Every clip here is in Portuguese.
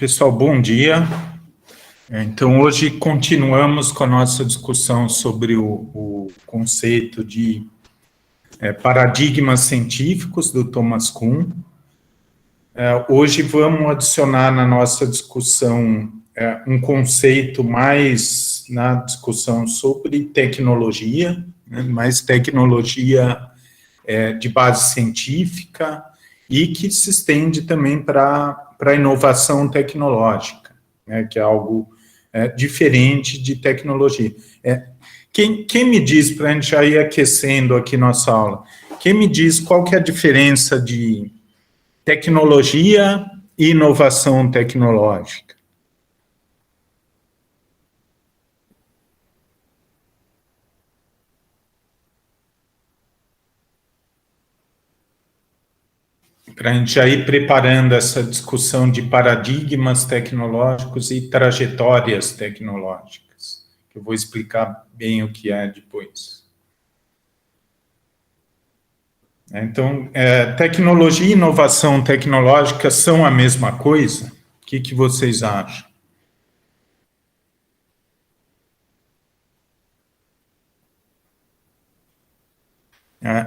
Pessoal, bom dia. Então, hoje continuamos com a nossa discussão sobre o conceito de paradigmas científicos do Thomas Kuhn. Hoje vamos adicionar na nossa discussão um conceito mais na discussão sobre tecnologia, né, mais tecnologia de base científica e que se estende também para a inovação tecnológica, né, que é algo diferente de tecnologia. Quem me diz, para a gente já ir aquecendo aqui nossa aula, quem me diz qual que é a diferença de tecnologia e inovação tecnológica? Para a gente já ir preparando essa discussão de paradigmas tecnológicos e trajetórias tecnológicas, que eu vou explicar bem o que é depois. Então, tecnologia e inovação tecnológica são a mesma coisa? O que vocês acham?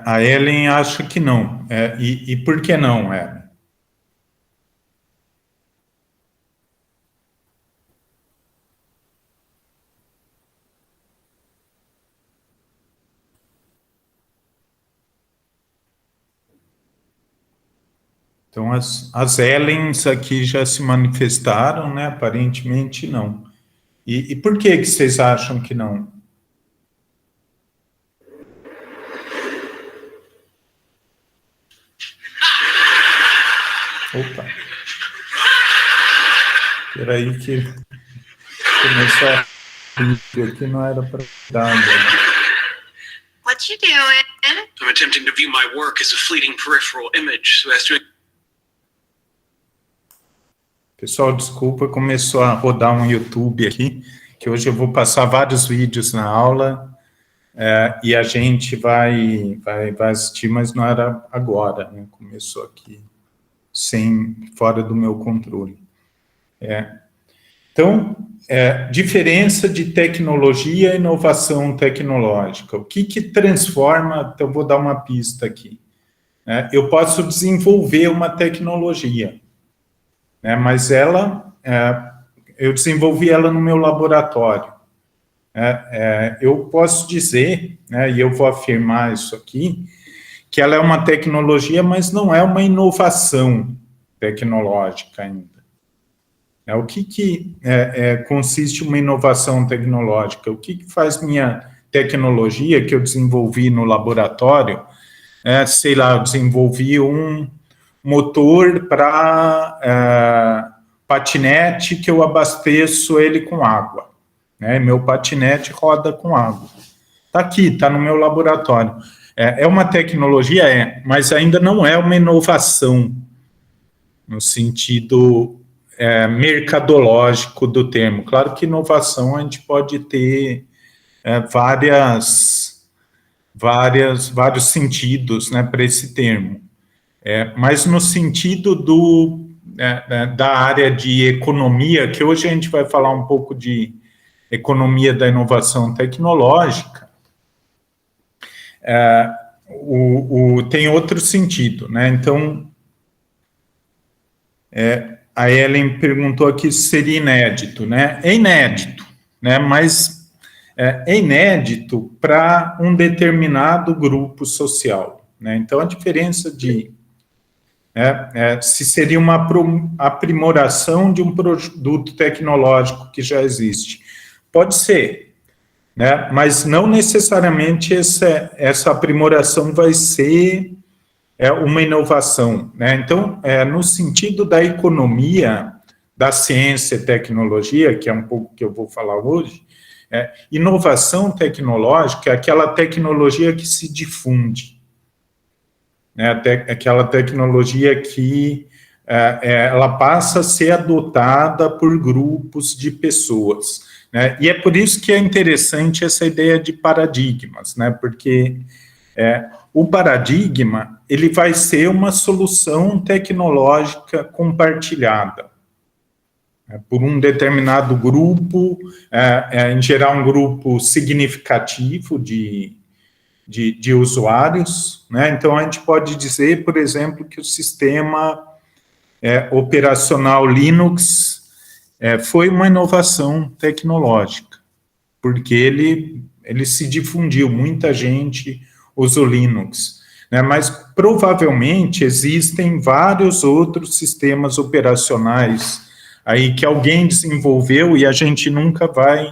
A Ellen acha que não. E por que não, Ellen? Então, as Ellens aqui já se manifestaram, né? Aparentemente não. E por que vocês acham que não? Opa. Espera aí que começou a vídeo aqui, não era para dar. What you doing? I'm attempting to view my work as a fleeting peripheral image, so as to... Pessoal, desculpa, começou a rodar um YouTube aqui, que hoje eu vou passar vários vídeos na aula, e a gente vai assistir, mas não era agora, né? Começou aqui, fora do meu controle. Então, diferença de tecnologia e inovação tecnológica. O que transforma, então vou dar uma pista aqui. Eu posso desenvolver uma tecnologia, né, mas eu desenvolvi ela no meu laboratório. Eu posso dizer, né, e eu vou afirmar isso aqui, que ela é uma tecnologia, mas não é uma inovação tecnológica ainda. O que consiste uma inovação tecnológica? O que faz minha tecnologia que eu desenvolvi no laboratório? Sei lá, eu desenvolvi um motor para patinete que eu abasteço ele com água. Né? Meu patinete roda com água. Está aqui, está no meu laboratório. É uma tecnologia, mas ainda não é uma inovação, no sentido mercadológico do termo. Claro que inovação a gente pode ter vários sentidos, né, para esse termo. Mas no sentido da área de economia, que hoje a gente vai falar um pouco de economia da inovação tecnológica, tem outro sentido, né? Então, a Ellen perguntou aqui se seria inédito, né? É inédito, né? Mas é inédito para um determinado grupo social, né? Então, a diferença se seria uma aprimoração de um produto tecnológico que já existe. Pode ser, né? Mas não necessariamente essa aprimoração vai ser uma inovação, né? Então, no sentido da economia, da ciência e tecnologia, que é um pouco que eu vou falar hoje, inovação tecnológica é aquela tecnologia que se difunde, né? Aquela tecnologia que ela passa a ser adotada por grupos de pessoas, né? E é por isso que é interessante essa ideia de paradigmas, né? Porque o paradigma, ele vai ser uma solução tecnológica compartilhada, por um determinado grupo, em geral um grupo significativo de usuários, né? Então, a gente pode dizer, por exemplo, que o sistema operacional Linux foi uma inovação tecnológica, porque ele se difundiu, muita gente usou Linux, né? Mas provavelmente existem vários outros sistemas operacionais aí que alguém desenvolveu e a gente nunca vai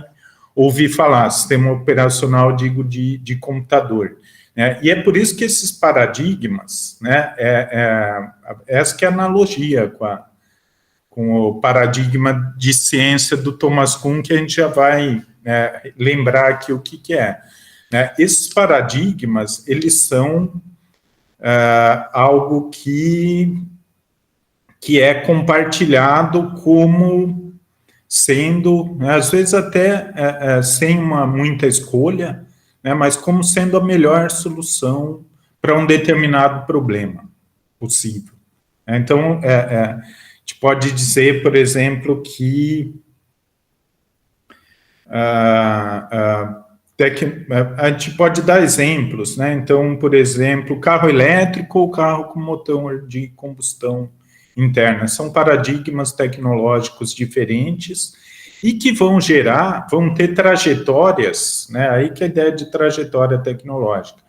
ouvir falar, sistema operacional, digo, de computador. Né? E é por isso que esses paradigmas, né, essa que é a analogia com o paradigma de ciência do Thomas Kuhn, que a gente já vai lembrar aqui o que é. Né? Esses paradigmas, eles são algo que é compartilhado como sendo, né, às vezes até sem muita escolha, né, mas como sendo a melhor solução para um determinado problema possível. Então, a gente pode dizer, por exemplo, que a gente pode dar exemplos, né? Então, por exemplo, carro elétrico ou carro com motor de combustão interna. São paradigmas tecnológicos diferentes e que vão ter trajetórias, né? Aí que é a ideia de trajetória tecnológica.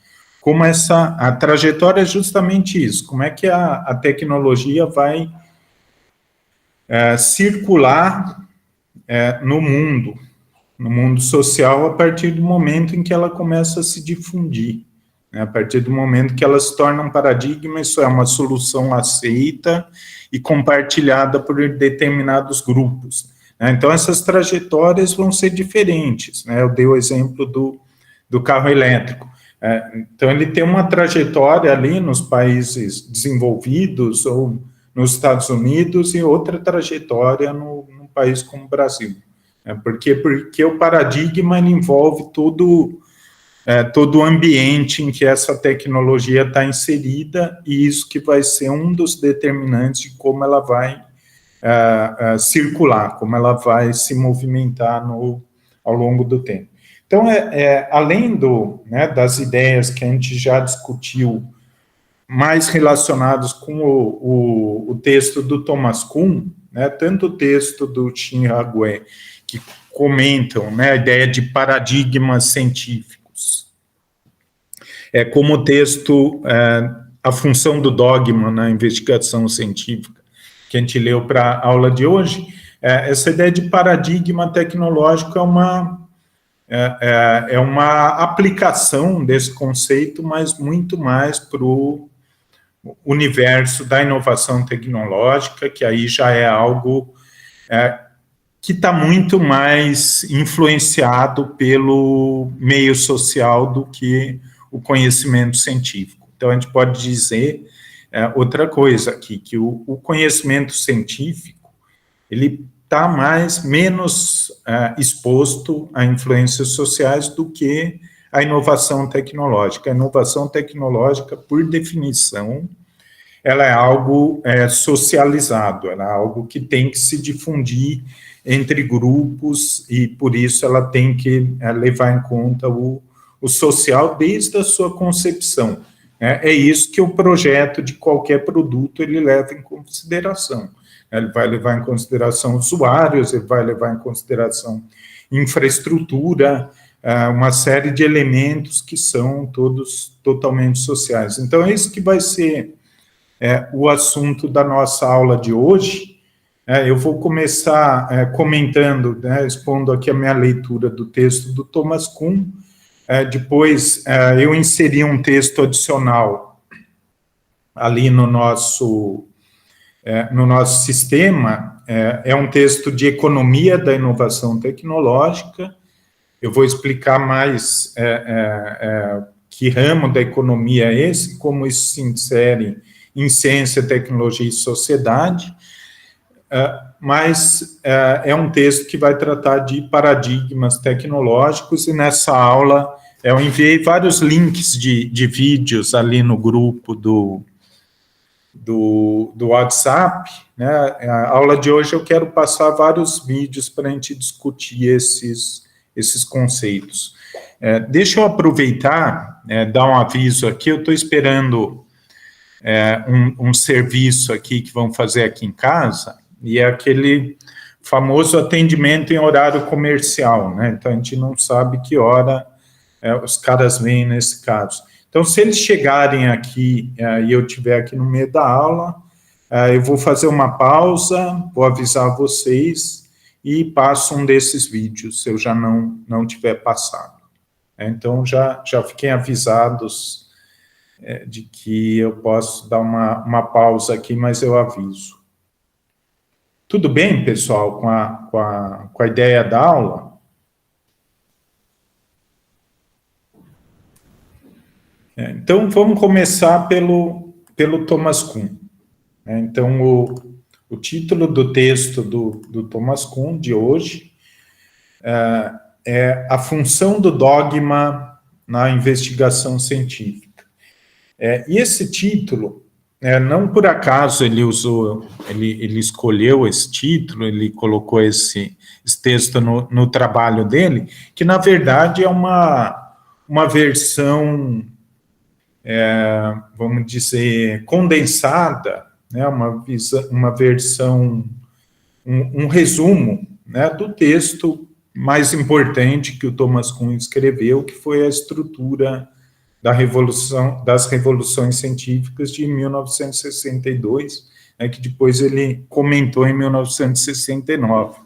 Como a trajetória é justamente isso, como é que a tecnologia vai circular no mundo social, a partir do momento em que ela começa a se difundir. A partir do momento que ela se torna um paradigma, isso é uma solução aceita e compartilhada por determinados grupos. Então, essas trajetórias vão ser diferentes. Eu dei o exemplo do carro elétrico. Então, ele tem uma trajetória ali nos países desenvolvidos ou nos Estados Unidos e outra trajetória num país como o Brasil. Porque o paradigma envolve todo o ambiente em que essa tecnologia está inserida, e isso que vai ser um dos determinantes de como ela vai circular, como ela vai se movimentar ao longo do tempo. Então, além das ideias que a gente já discutiu, mais relacionados com o texto do Thomas Kuhn, né, tanto o texto do Shin Hague, que comentam, né, a ideia de paradigmas científicos, como o texto A Função do Dogma na Investigação Científica, que a gente leu para a aula de hoje. Essa ideia de paradigma tecnológico é uma aplicação desse conceito, mas muito mais para o universo da inovação tecnológica, que aí já é algo que está muito mais influenciado pelo meio social do que o conhecimento científico. Então, a gente pode dizer outra coisa aqui, que o conhecimento científico, ele está menos exposto a influências sociais do que a inovação tecnológica. A inovação tecnológica, por definição, ela é algo socializado, ela é algo que tem que se difundir entre grupos, e por isso ela tem que levar em conta o social desde a sua concepção. É isso que o projeto de qualquer produto ele leva em consideração. Ele vai levar em consideração usuários, ele vai levar em consideração infraestrutura, uma série de elementos que são todos totalmente sociais. Então, é isso que vai ser o assunto da nossa aula de hoje. Eu vou começar comentando, expondo aqui a minha leitura do texto do Thomas Kuhn. Depois, eu inseri um texto adicional ali no nosso sistema. É um texto de economia da inovação tecnológica. Eu vou explicar mais que ramo da economia é esse, como isso se insere em ciência, tecnologia e sociedade, mas é um texto que vai tratar de paradigmas tecnológicos, e nessa aula eu enviei vários links de vídeos ali no grupo do WhatsApp, né? A aula de hoje eu quero passar vários vídeos para a gente discutir esses conceitos. Deixa eu aproveitar, dar um aviso aqui, eu estou esperando um serviço aqui que vão fazer aqui em casa, e é aquele famoso atendimento em horário comercial, né? Então a gente não sabe que hora os caras vêm nesse caso. Então, se eles chegarem aqui e eu estiver aqui no meio da aula, eu vou fazer uma pausa, vou avisar vocês e passo um desses vídeos, se eu já não tiver passado. Então, já fiquem avisados de que eu posso dar uma pausa aqui, mas eu aviso. Tudo bem, pessoal, com a ideia da aula? Então, vamos começar pelo Thomas Kuhn. Então, o título do texto do Thomas Kuhn, de hoje, é A Função do Dogma na Investigação Científica. E esse título, não por acaso ele escolheu esse título, ele colocou esse texto no trabalho dele, que, na verdade, é uma versão... vamos dizer, condensada, né, uma versão, um resumo, né, do texto mais importante que o Thomas Kuhn escreveu, que foi a estrutura das revoluções científicas de 1962, né, que depois ele comentou em 1969.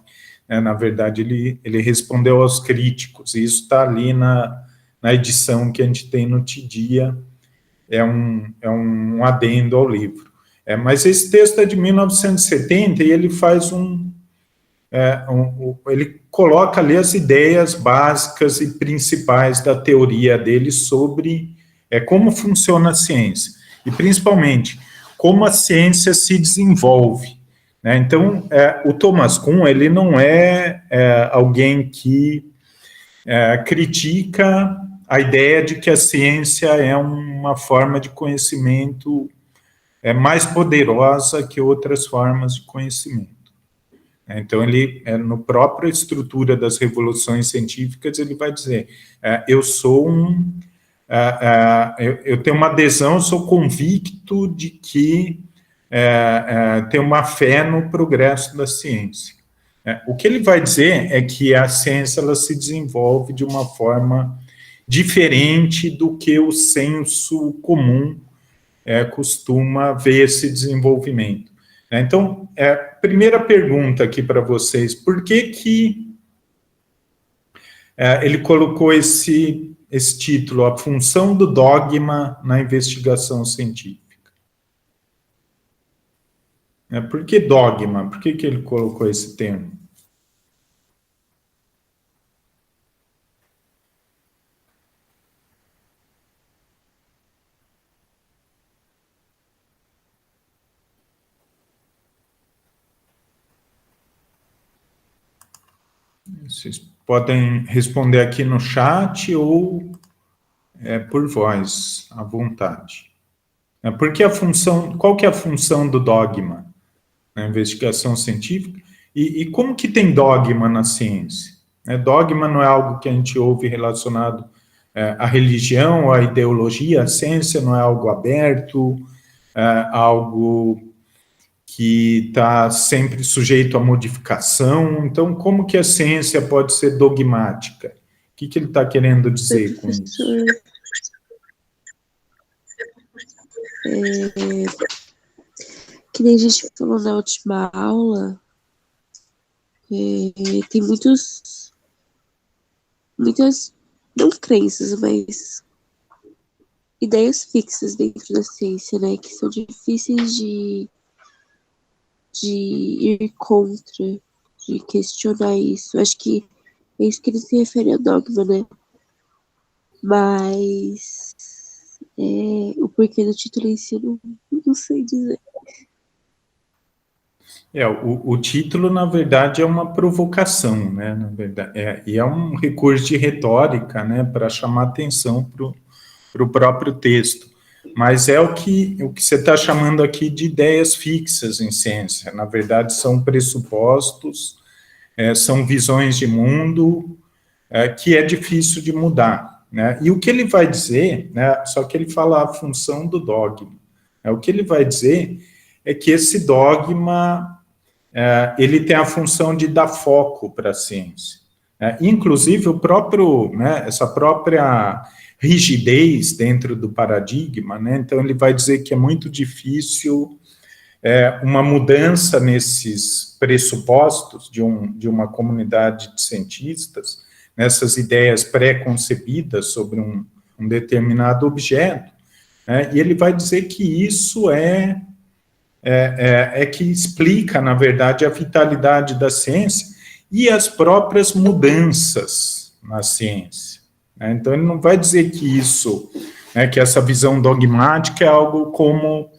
Na verdade, ele respondeu aos críticos, e isso está ali na edição que a gente tem no Tidia, é um adendo ao livro. Mas esse texto é de 1970 e ele faz ele coloca ali as ideias básicas e principais da teoria dele sobre como funciona a ciência, e principalmente como a ciência se desenvolve. Então, o Thomas Kuhn, ele não é alguém que critica a ideia de que a ciência é uma forma de conhecimento mais poderosa que outras formas de conhecimento. Então, ele, no própria estrutura das revoluções científicas, ele vai dizer, eu tenho uma adesão, eu sou convicto de que tem uma fé no progresso da ciência. O que ele vai dizer é que a ciência ela se desenvolve de uma forma diferente do que o senso comum costuma ver esse desenvolvimento. Então, primeira pergunta aqui para vocês, por que ele colocou esse título, A Função do Dogma na Investigação Científica? Por que dogma? Por que ele colocou esse termo? Vocês podem responder aqui no chat ou por voz, à vontade. Porque qual que é a função do dogma na investigação científica? E como que tem dogma na ciência? Dogma não é algo que a gente ouve relacionado à religião, à ideologia, a ciência não é algo aberto, algo que está sempre sujeito à modificação. Então, como que a ciência pode ser dogmática? O que ele está querendo dizer com isso? Que nem a gente falou na última aula, tem muitas, não crenças, mas ideias fixas dentro da ciência, né, que são difíceis de ir contra, de questionar isso. Acho que é isso que ele se refere ao dogma, né? Mas o porquê do título em si, não sei dizer. O título, na verdade, é uma provocação, né? Na verdade, e é um recurso de retórica, né, para chamar atenção para o próprio texto. mas é o que você está chamando aqui de ideias fixas em ciência. Na verdade, são pressupostos, são visões de mundo, que é difícil de mudar, né? E o que ele vai dizer, né, só que ele fala a função do dogma. O que ele vai dizer é que esse dogma, ele tem a função de dar foco para a ciência. Inclusive, essa própria rigidez dentro do paradigma, né? Então ele vai dizer que é muito difícil uma mudança nesses pressupostos de uma comunidade de cientistas, nessas ideias pré-concebidas sobre um determinado objeto, e ele vai dizer que isso que explica, na verdade, a vitalidade da ciência e as próprias mudanças na ciência. Então, ele não vai dizer que isso, que essa visão dogmática é algo como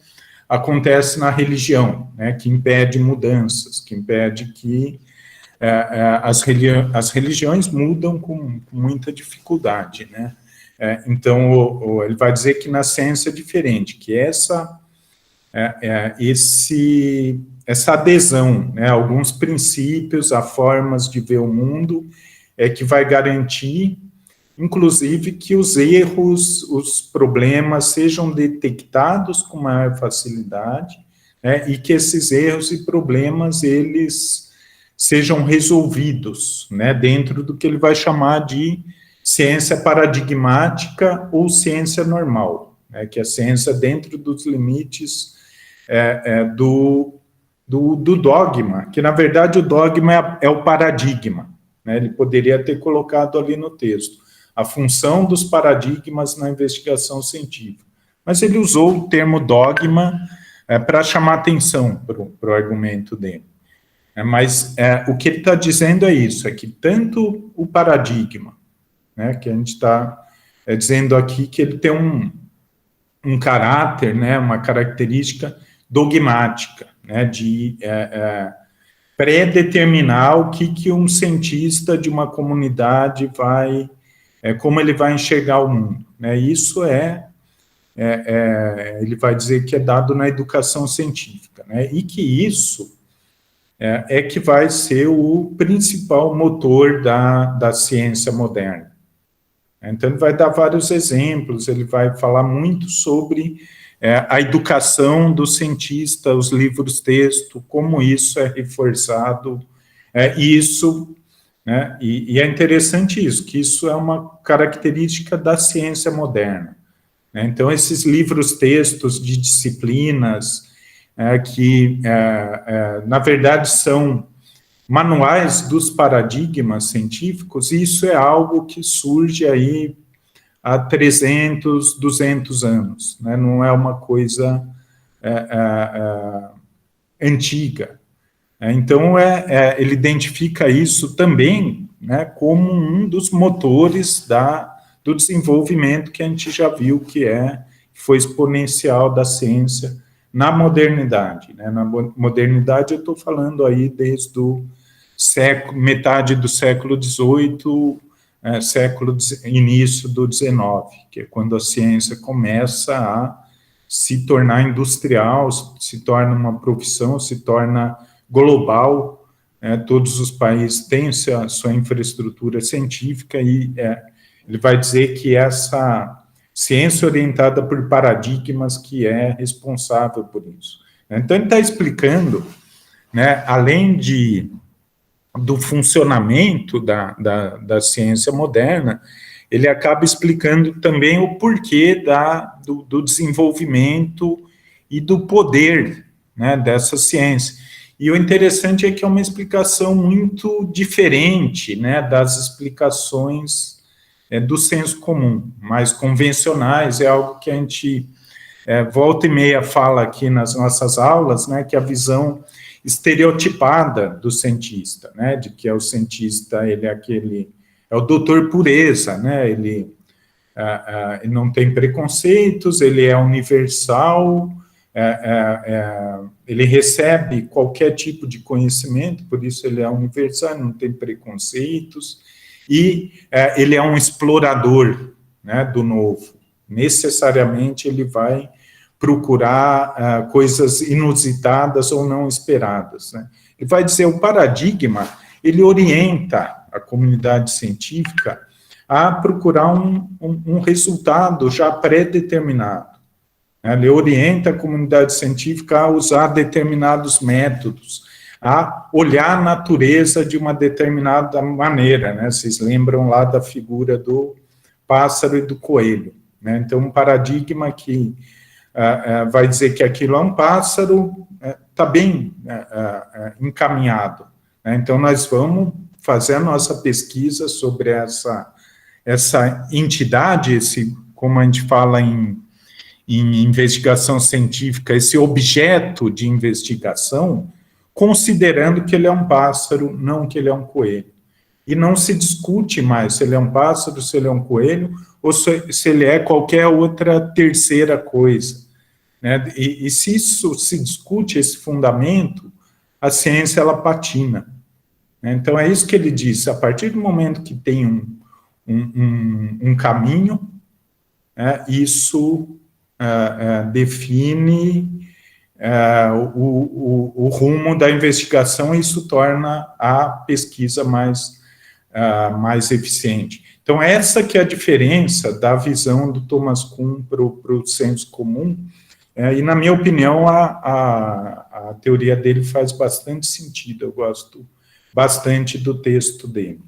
acontece na religião, que impede mudanças, que impede que as religiões mudam com muita dificuldade, né? Então, ele vai dizer que na ciência é diferente, que essa adesão, né, a alguns princípios, a formas de ver o mundo, que vai garantir, inclusive, que os erros, os problemas sejam detectados com maior facilidade, e que esses erros e problemas, eles sejam resolvidos, né, dentro do que ele vai chamar de ciência paradigmática ou ciência normal, que é a ciência dentro dos limites do dogma, que, na verdade, o dogma é o paradigma, né, ele poderia ter colocado ali no texto, a função dos paradigmas na investigação científica, mas ele usou o termo dogma para chamar atenção para o argumento dele. Mas o que ele está dizendo é isso, é que tanto o paradigma, né, que a gente está dizendo aqui que ele tem um caráter, né, uma característica dogmática, né, de pré-determinar o que um cientista de uma comunidade vai, como ele vai enxergar o mundo, né, isso ele vai dizer que é dado na educação científica, né, e que isso que vai ser o principal motor da ciência moderna. Então, ele vai dar vários exemplos, ele vai falar muito sobre a educação do cientista, os livros-texto, como isso é reforçado, né, e é interessante isso, que isso é uma característica da ciência moderna. Então, esses livros-textos de disciplinas, que, na verdade, são manuais dos paradigmas científicos, e isso é algo que surge aí há 300, 200 anos, né? Não é uma coisa antiga. Então, ele identifica isso também, né, como um dos motores do desenvolvimento que a gente já viu que foi exponencial da ciência na modernidade, né? Na modernidade eu estou falando aí desde metade do século XVIII, início do XIX, que é quando a ciência começa a se tornar industrial, se torna uma profissão, se torna global, todos os países têm sua infraestrutura científica, e ele vai dizer que essa ciência orientada por paradigmas que é responsável por isso. Então, ele está explicando, né, além do funcionamento da ciência moderna, ele acaba explicando também o porquê do desenvolvimento e do poder, né, dessa ciência. E o interessante é que é uma explicação muito diferente, né, das explicações do senso comum, mais convencionais, é algo que a gente volta e meia fala aqui nas nossas aulas, né, que a visão estereotipada do cientista, né, de que o cientista, ele é o doutor pureza, né, ele não tem preconceitos, ele é universal, ele recebe qualquer tipo de conhecimento, por isso ele é universal, não tem preconceitos, e ele é um explorador, né, do novo, necessariamente ele vai procurar coisas inusitadas ou não esperadas, né? Ele vai dizer, o paradigma, ele orienta a comunidade científica a procurar um resultado já pré-determinado. Ele orienta a comunidade científica a usar determinados métodos, a olhar a natureza de uma determinada maneira, né? Vocês lembram lá da figura do pássaro e do coelho, né? Então, um paradigma que vai dizer que aquilo é um pássaro, está bem encaminhado, né? Então, nós vamos fazer a nossa pesquisa sobre essa entidade, como a gente fala em investigação científica, esse objeto de investigação, considerando que ele é um pássaro, não que ele é um coelho. E não se discute mais se ele é um pássaro, se ele é um coelho, ou se ele é qualquer outra terceira coisa, né? E se isso se discute, esse fundamento, a ciência, ela patina, né? Então, é isso que ele diz, a partir do momento que tem um caminho, isso define o rumo da investigação, e isso torna a pesquisa mais eficiente. Então, essa que é a diferença da visão do Thomas Kuhn para o senso comum, e, na minha opinião, a teoria dele faz bastante sentido, eu gosto bastante do texto dele.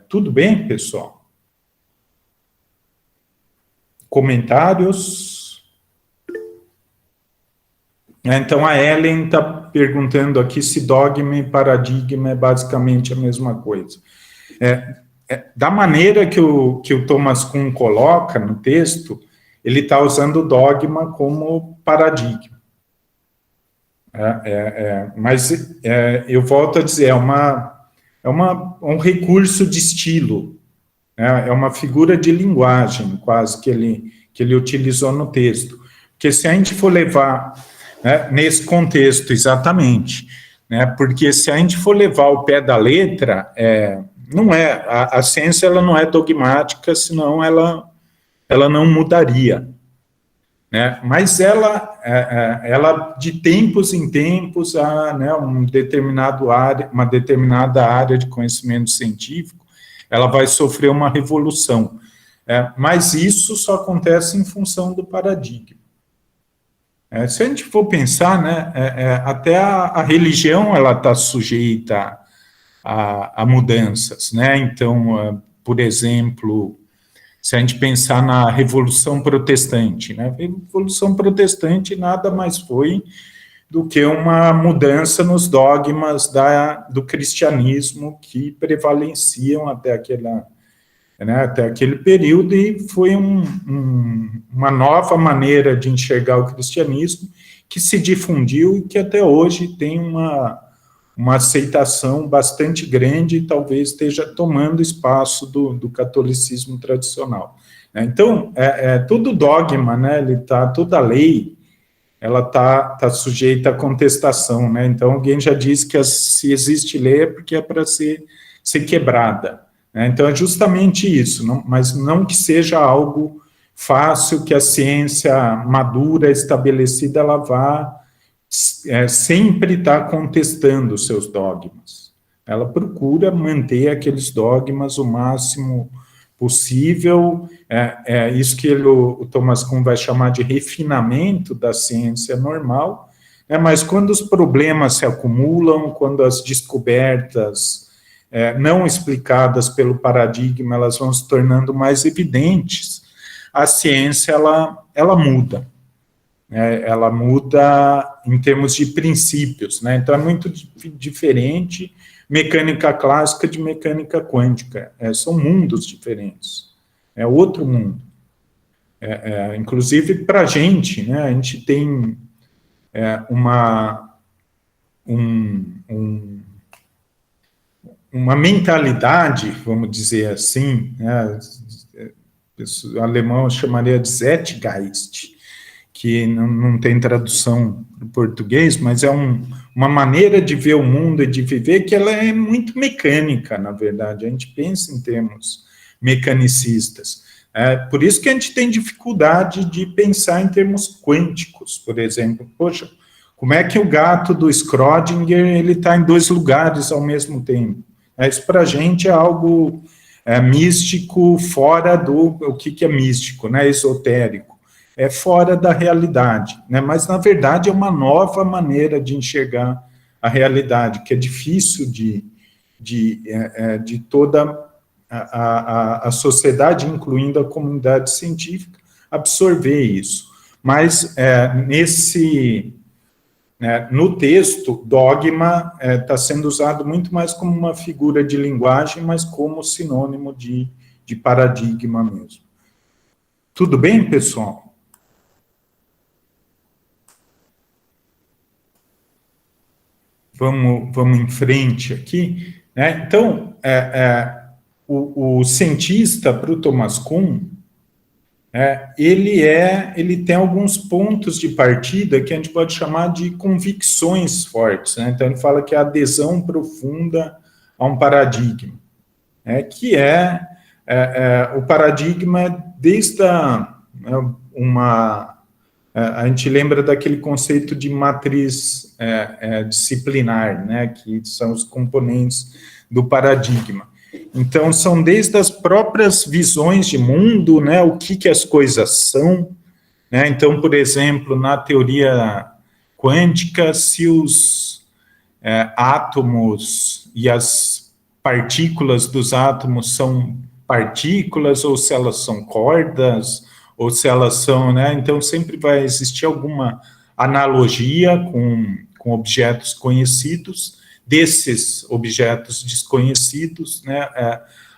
Tudo bem, pessoal? Comentários? Então, a Ellen está perguntando aqui se dogma e paradigma é basicamente a mesma coisa. Da maneira que o Thomas Kuhn coloca no texto, ele está usando o dogma como paradigma. Mas eu volto a dizer, um recurso de estilo, é uma figura de linguagem, quase, que ele utilizou no texto. Porque se a gente for levar, nesse contexto, exatamente, porque se a gente for levar ao pé da letra, não a ciência ela não é dogmática, senão ela não mudaria. Mas ela, de tempos em tempos, uma determinada área de conhecimento científico, ela vai sofrer uma revolução. Mas isso só acontece em função do paradigma. Se a gente for pensar, até a religião ela está sujeita a mudanças, Então, por exemplo, se a gente pensar na Revolução Protestante, A Revolução Protestante nada mais foi do que uma mudança nos dogmas do cristianismo que prevaleciam até aquele período, e foi uma nova maneira de enxergar o cristianismo que se difundiu e que até hoje tem uma aceitação bastante grande e talvez esteja tomando espaço do catolicismo tradicional. Então, todo dogma, toda lei, ela está sujeita à contestação, Então, alguém já disse que se existe lei é porque é para ser quebrada. Então, é justamente isso, mas não que seja algo fácil, que a ciência madura, estabelecida, ela vá sempre estar contestando os seus dogmas. Ela procura manter aqueles dogmas o máximo possível, isso que o Thomas Kuhn vai chamar de refinamento da ciência normal, mas quando os problemas se acumulam, quando as descobertas não explicadas pelo paradigma, elas vão se tornando mais evidentes, a ciência, ela muda. Ela muda em termos de princípios, Então, é muito diferente mecânica clássica de mecânica quântica. São mundos diferentes. É outro mundo. Inclusive, para a gente tem uma mentalidade, vamos dizer assim, o alemão chamaria de Zeitgeist, que não tem tradução para o português, mas é uma maneira de ver o mundo e de viver que ela é muito mecânica, na verdade. A gente pensa em termos mecanicistas. Por isso que a gente tem dificuldade de pensar em termos quânticos, por exemplo. Poxa, como é que o gato do Schrödinger ele está em 2 lugares ao mesmo tempo? Isso para a gente é algo místico, fora do... O que é místico, né? Esotérico. É fora da realidade, né? Mas, na verdade, é uma nova maneira de enxergar a realidade, que é difícil de toda a sociedade, incluindo a comunidade científica, absorver isso. Mas, no texto, dogma está sendo usado muito mais como uma figura de linguagem, mas como sinônimo de paradigma mesmo. Tudo bem, pessoal? Vamos em frente aqui, né? Então, o cientista, para o Thomas Kuhn, ele tem alguns pontos de partida que a gente pode chamar de convicções fortes, né? Então, ele fala que é a adesão profunda a um paradigma, que o paradigma desde a gente lembra daquele conceito de matriz disciplinar, né, que são os componentes do paradigma. Então, são desde as próprias visões de mundo, né, o que as coisas são, né? Então, por exemplo, na teoria quântica, se os átomos e as partículas dos átomos são partículas, ou se elas são cordas, ou se elas são, né? Então, sempre vai existir alguma analogia com objetos conhecidos, desses objetos desconhecidos, né?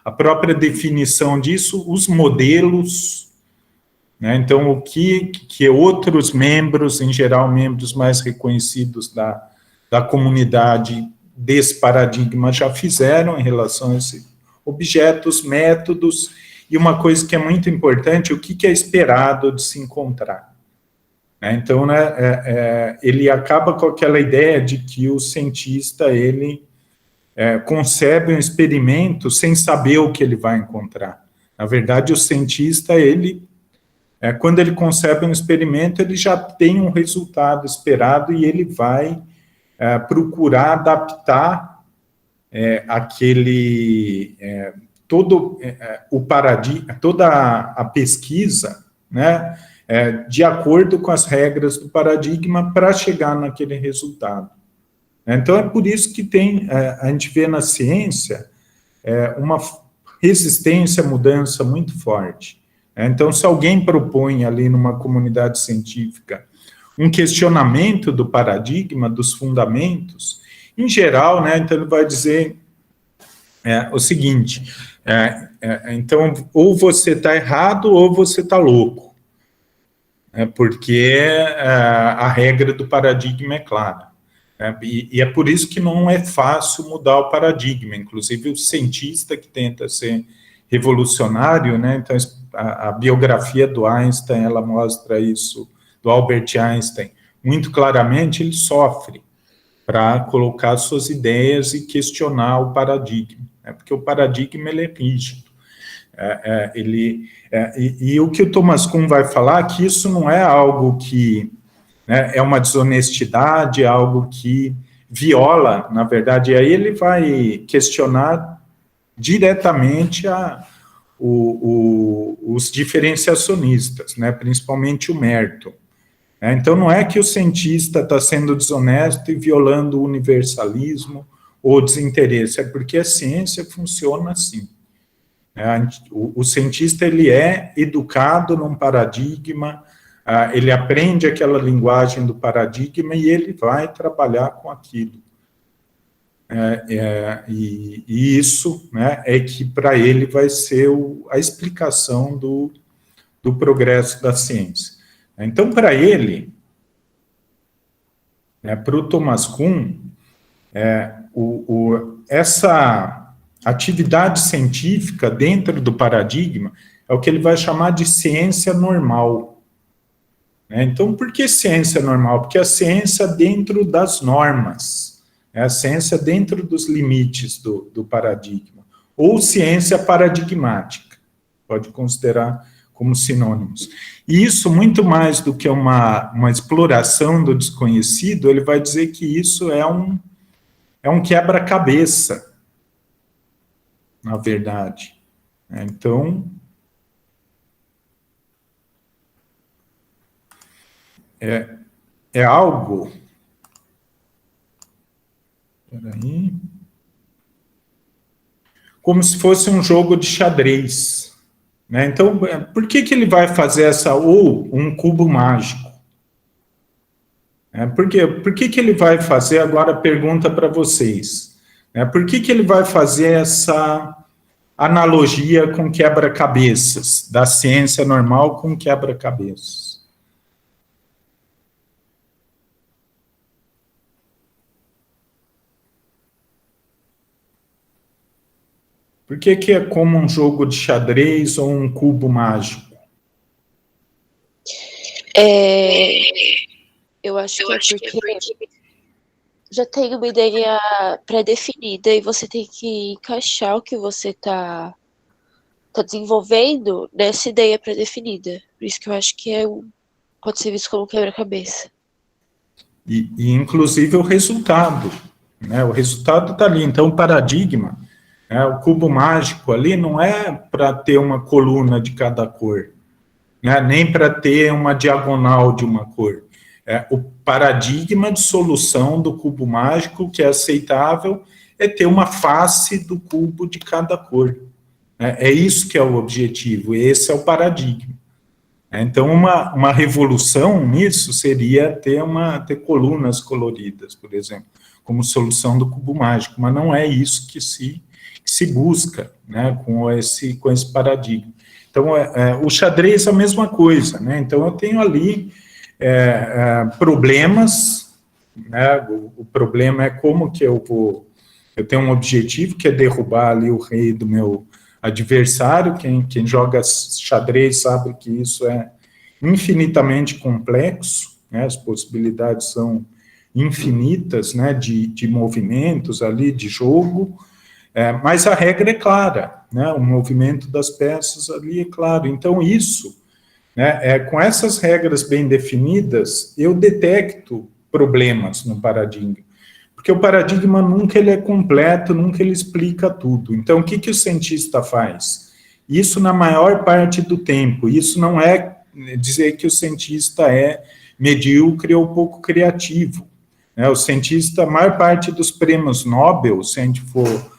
A própria definição disso, os modelos, né? Então, o que outros membros, em geral, membros mais reconhecidos da comunidade desse paradigma já fizeram em relação a esses objetos, métodos, e uma coisa que é muito importante, o que é esperado de se encontrar. Então, ele acaba com aquela ideia de que o cientista, ele concebe um experimento sem saber o que ele vai encontrar. Na verdade, o cientista, quando ele concebe um experimento, ele já tem um resultado esperado e ele vai procurar adaptar toda a pesquisa, né, de acordo com as regras do paradigma para chegar naquele resultado. Então, é por isso que a gente vê na ciência uma resistência à mudança muito forte. Então, se alguém propõe ali numa comunidade científica um questionamento do paradigma, dos fundamentos, em geral, né, então ele vai dizer o seguinte, então, ou você está errado ou você está louco, porque a regra do paradigma é clara. E é por isso que não é fácil mudar o paradigma, inclusive o cientista que tenta ser revolucionário, né, então a biografia do Einstein, ela mostra isso, do Albert Einstein, muito claramente ele sofre para colocar suas ideias e questionar o paradigma, porque o paradigma ele é rígido. E o que o Thomas Kuhn vai falar, que isso não é algo que é uma desonestidade, é algo que viola, na verdade, e aí ele vai questionar diretamente os diferenciacionistas, né, principalmente o Merton. Então, não é que o cientista está sendo desonesto e violando o universalismo ou desinteresse, é porque a ciência funciona assim. O cientista, ele é educado num paradigma, ele aprende aquela linguagem do paradigma e ele vai trabalhar com aquilo. E isso, né, é que para ele vai ser a explicação do progresso da ciência. Então, para ele, para o Thomas Kuhn, essa atividade científica dentro do paradigma é o que ele vai chamar de ciência normal. Então, por que ciência normal? Porque a ciência dentro das normas, a ciência dentro dos limites do paradigma, ou ciência paradigmática. pode considerar como sinônimos. E isso, muito mais do que uma exploração do desconhecido, ele vai dizer que isso é um quebra-cabeça, na verdade. Então, é algo... Peraí... Como se fosse um jogo de xadrez, né? Então, por que ele vai fazer ou um cubo mágico? Por que ele vai fazer, agora pergunta para vocês, por que ele vai fazer essa analogia com quebra-cabeças, da ciência normal com quebra-cabeças? Por que é como um jogo de xadrez ou um cubo mágico? Eu acho que é porque já tem uma ideia pré-definida e você tem que encaixar o que você está desenvolvendo nessa ideia pré-definida. Por isso que eu acho que pode ser visto como quebra-cabeça. E inclusive o resultado, né? O resultado está ali. Então, o paradigma, o cubo mágico ali não é para ter uma coluna de cada cor, né? Nem para ter uma diagonal de uma cor. O paradigma de solução do cubo mágico, que é aceitável, é ter uma face do cubo de cada cor. É isso que é o objetivo, esse é o paradigma. Então, uma revolução nisso seria ter colunas coloridas, por exemplo, como solução do cubo mágico, mas não é isso que se busca, né, com esse paradigma. Então, o xadrez é a mesma coisa, né? Então, eu tenho ali problemas, né? O problema é como que eu tenho um objetivo, que é derrubar ali o rei do meu adversário. Quem joga xadrez sabe que isso é infinitamente complexo, né? As possibilidades são infinitas, né? De movimentos ali, de jogo, mas a regra é clara, né? O movimento das peças ali é claro. Então, isso... com essas regras bem definidas, eu detecto problemas no paradigma, porque o paradigma nunca ele é completo, nunca ele explica tudo. Então, o que o cientista faz? Isso na maior parte do tempo. Isso não é dizer que o cientista é medíocre ou pouco criativo. O cientista, a maior parte dos prêmios Nobel, se a gente for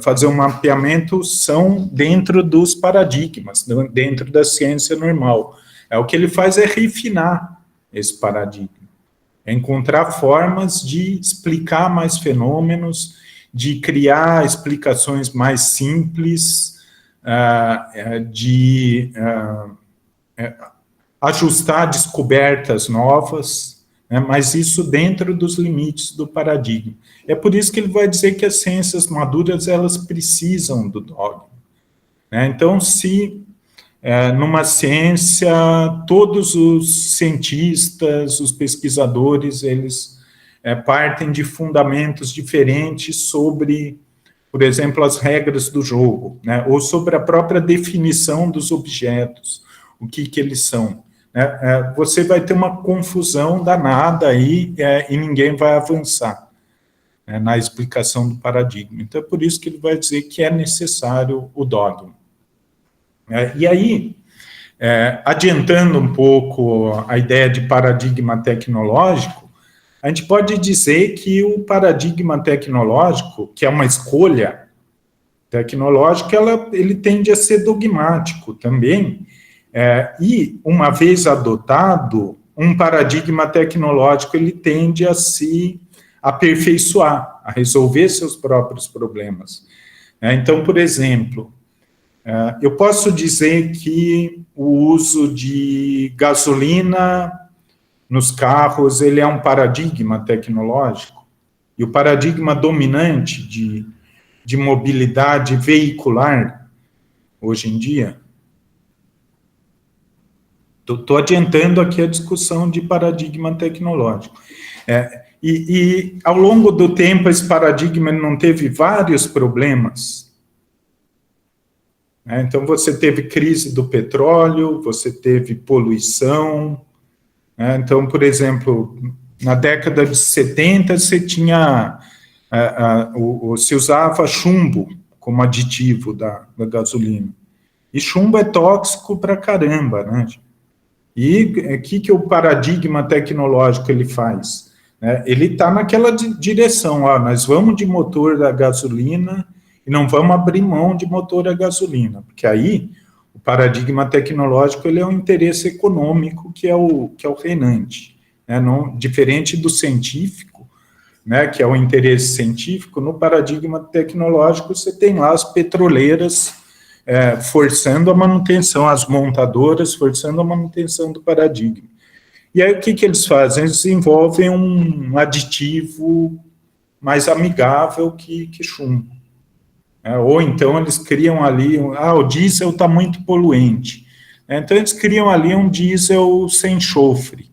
fazer um mapeamento, são dentro dos paradigmas, dentro da ciência normal. O que ele faz é refinar esse paradigma, é encontrar formas de explicar mais fenômenos, de criar explicações mais simples, de ajustar descobertas novas, mas isso dentro dos limites do paradigma. É por isso que ele vai dizer que as ciências maduras, elas precisam do dogma. Então, se numa ciência, todos os cientistas, os pesquisadores, eles partem de fundamentos diferentes sobre, por exemplo, as regras do jogo, né? Ou sobre a própria definição dos objetos, o que eles são. Você vai ter uma confusão danada aí e ninguém vai avançar na explicação do paradigma. Então, é por isso que ele vai dizer que é necessário o dogma. E aí, adiantando um pouco a ideia de paradigma tecnológico, a gente pode dizer que o paradigma tecnológico, que é uma escolha tecnológica, ele tende a ser dogmático também, e, uma vez adotado, um paradigma tecnológico, ele tende a se aperfeiçoar, a resolver seus próprios problemas. Então, por exemplo, eu posso dizer que o uso de gasolina nos carros, ele é um paradigma tecnológico, e o paradigma dominante de mobilidade veicular, hoje em dia. Estou adiantando aqui a discussão de paradigma tecnológico. E ao longo do tempo, esse paradigma não teve vários problemas. né? Então, você teve crise do petróleo, você teve poluição, né? Então, por exemplo, na década de 70, você tinha, se usava chumbo como aditivo da gasolina. E chumbo é tóxico para caramba, né? E o que o paradigma tecnológico ele faz? Ele está naquela direção, nós vamos de motor a gasolina e não vamos abrir mão de motor a gasolina, porque aí o paradigma tecnológico ele é um interesse econômico que é o reinante, né? Não, diferente do científico, né, que é o interesse científico. No paradigma tecnológico você tem lá as petroleiras forçando a manutenção, as montadoras forçando a manutenção do paradigma. E aí o que eles fazem? Eles desenvolvem um aditivo mais amigável que chumbo. Ou então eles criam ali, o diesel está muito poluente. Então eles criam ali um diesel sem enxofre,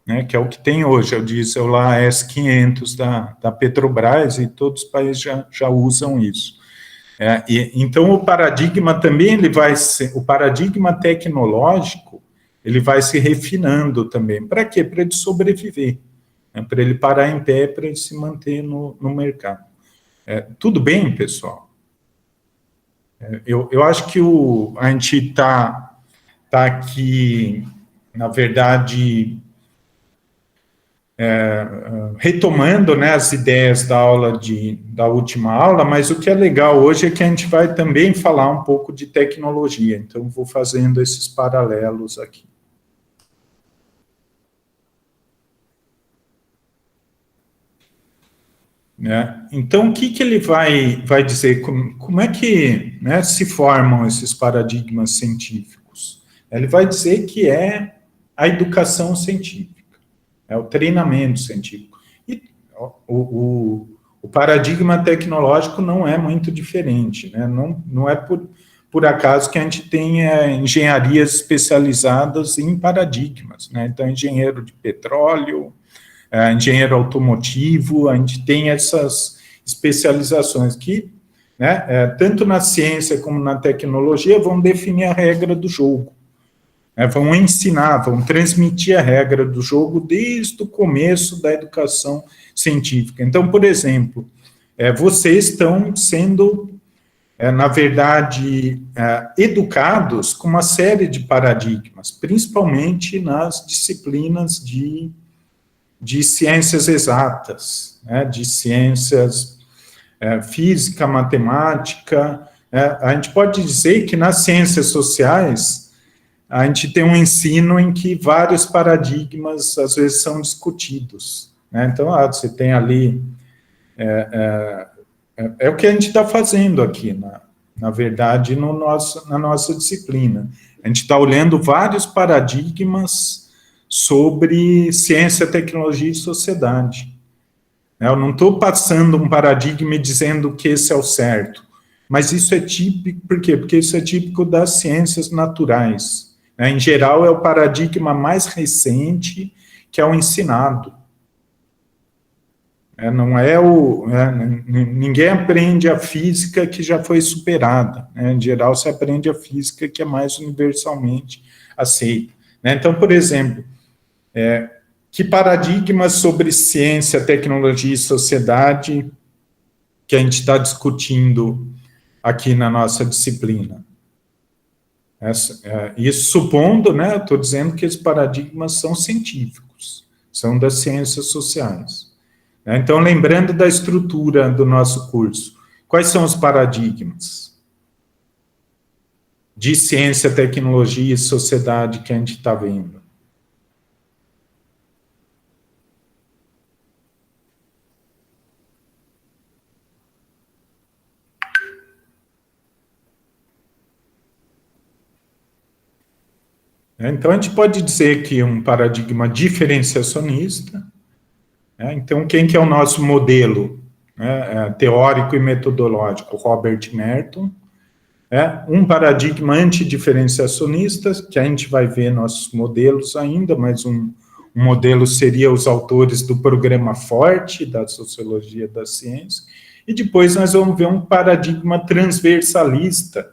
né, que é o que tem hoje, é o diesel lá S500 da Petrobras, e todos os países já usam isso. Então, o paradigma também, o paradigma tecnológico, ele vai se refinando também. Para quê? Para ele sobreviver, né? Para ele parar em pé, para ele se manter no mercado. Tudo bem, pessoal? Eu acho que a gente está aqui, na verdade, retomando, né, as ideias da última aula, mas o que é legal hoje é que a gente vai também falar um pouco de tecnologia, então vou fazendo esses paralelos aqui. Então, o que ele vai dizer? Como é que, né, se formam esses paradigmas científicos? Ele vai dizer que é a educação científica. É o treinamento científico. E o paradigma tecnológico não é muito diferente, né? Não é por acaso que a gente tem engenharias especializadas em paradigmas, né? Então, engenheiro de petróleo, engenheiro automotivo, a gente tem essas especializações que, né, tanto na ciência como na tecnologia, vão definir a regra do jogo. Vão ensinar, vão transmitir a regra do jogo desde o começo da educação científica. Então, por exemplo, vocês estão sendo, na verdade, educados com uma série de paradigmas, principalmente nas disciplinas de ciências exatas, né, de ciências física, matemática. A gente pode dizer que nas ciências sociais a gente tem um ensino em que vários paradigmas, às vezes, são discutidos, né? Então, você tem ali... É o que a gente está fazendo aqui, na verdade, na nossa disciplina. A gente está olhando vários paradigmas sobre ciência, tecnologia e sociedade. Eu não estou passando um paradigma e dizendo que esse é o certo, mas isso é típico, por quê? Porque isso é típico das ciências naturais. Em geral, é o paradigma mais recente que é o ensinado. Ninguém aprende a física que já foi superada. Em geral, se aprende a física que é mais universalmente aceita. Então, por exemplo, que paradigmas sobre ciência, tecnologia e sociedade que a gente está discutindo aqui na nossa disciplina? Isso supondo, né, eu estou dizendo que esses paradigmas são científicos, são das ciências sociais. Então, lembrando da estrutura do nosso curso, quais são os paradigmas de ciência, tecnologia e sociedade que a gente está vendo? Então, a gente pode dizer que um paradigma diferenciacionista. Então, quem que é o nosso modelo teórico e metodológico? Robert Merton. Um paradigma antidiferenciacionista, que a gente vai ver nossos modelos ainda, mas um modelo seria os autores do programa Forte, da Sociologia da Ciência, e depois nós vamos ver um paradigma transversalista,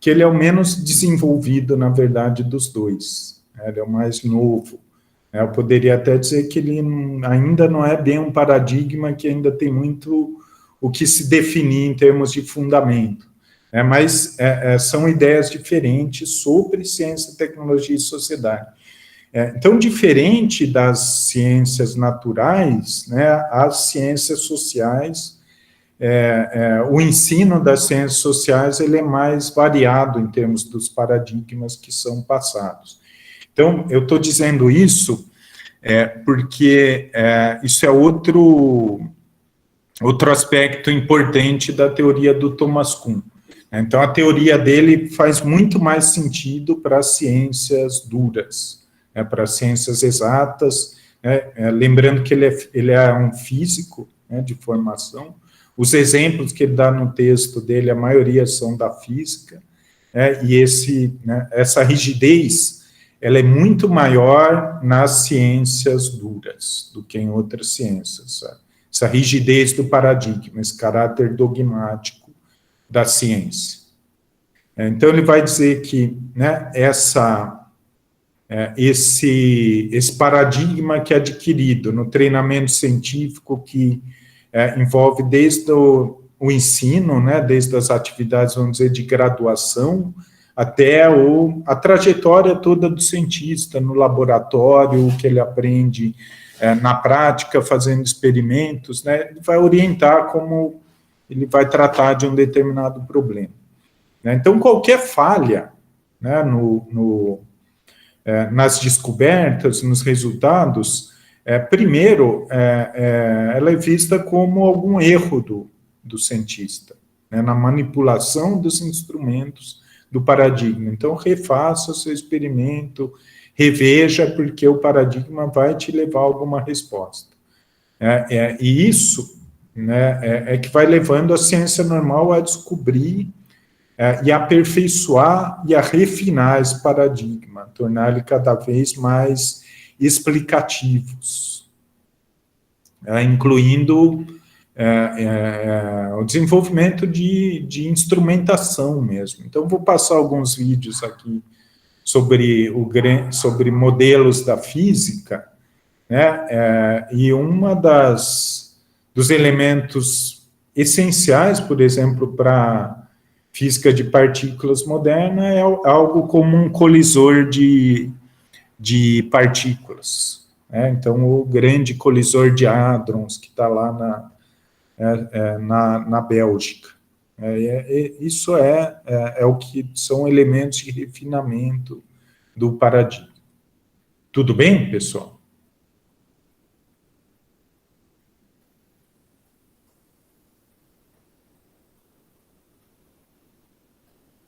que ele é o menos desenvolvido, na verdade, dos dois. Ele é o mais novo. Eu poderia até dizer que ele ainda não é bem um paradigma, que ainda tem muito o que se definir em termos de fundamento. Mas são ideias diferentes sobre ciência, tecnologia e sociedade. Então, diferente das ciências naturais, as ciências sociais, o ensino das ciências sociais ele é mais variado em termos dos paradigmas que são passados. Então, eu estou dizendo isso porque isso é outro aspecto importante da teoria do Thomas Kuhn. Então, a teoria dele faz muito mais sentido para as ciências duras, para as ciências exatas, lembrando que ele é um físico de formação. Os exemplos que ele dá no texto dele, a maioria são da física, e essa rigidez, ela é muito maior nas ciências duras do que em outras ciências. Essa rigidez do paradigma, esse caráter dogmático da ciência. Então, ele vai dizer que esse paradigma que é adquirido no treinamento científico, que envolve desde o ensino, desde as atividades, vamos dizer, de graduação, até a trajetória toda do cientista no laboratório, o que ele aprende na prática, fazendo experimentos, ele vai orientar como ele vai tratar de um determinado problema. Então, qualquer falha nas descobertas, nos resultados, primeiro, ela é vista como algum erro do cientista, na manipulação dos instrumentos do paradigma. Então, refaça o seu experimento, reveja, porque o paradigma vai te levar a alguma resposta. E isso que vai levando a ciência normal a descobrir e a aperfeiçoar e a refinar esse paradigma, tornar ele cada vez mais explicativos, incluindo o desenvolvimento de instrumentação mesmo. Então, vou passar alguns vídeos aqui sobre modelos da física, e dos elementos essenciais, por exemplo, para física de partículas moderna, é algo como um colisor de partículas. Então, o grande colisor de hadrons, que está lá na Bélgica. Isso é o que são elementos de refinamento do paradigma. Tudo bem, pessoal?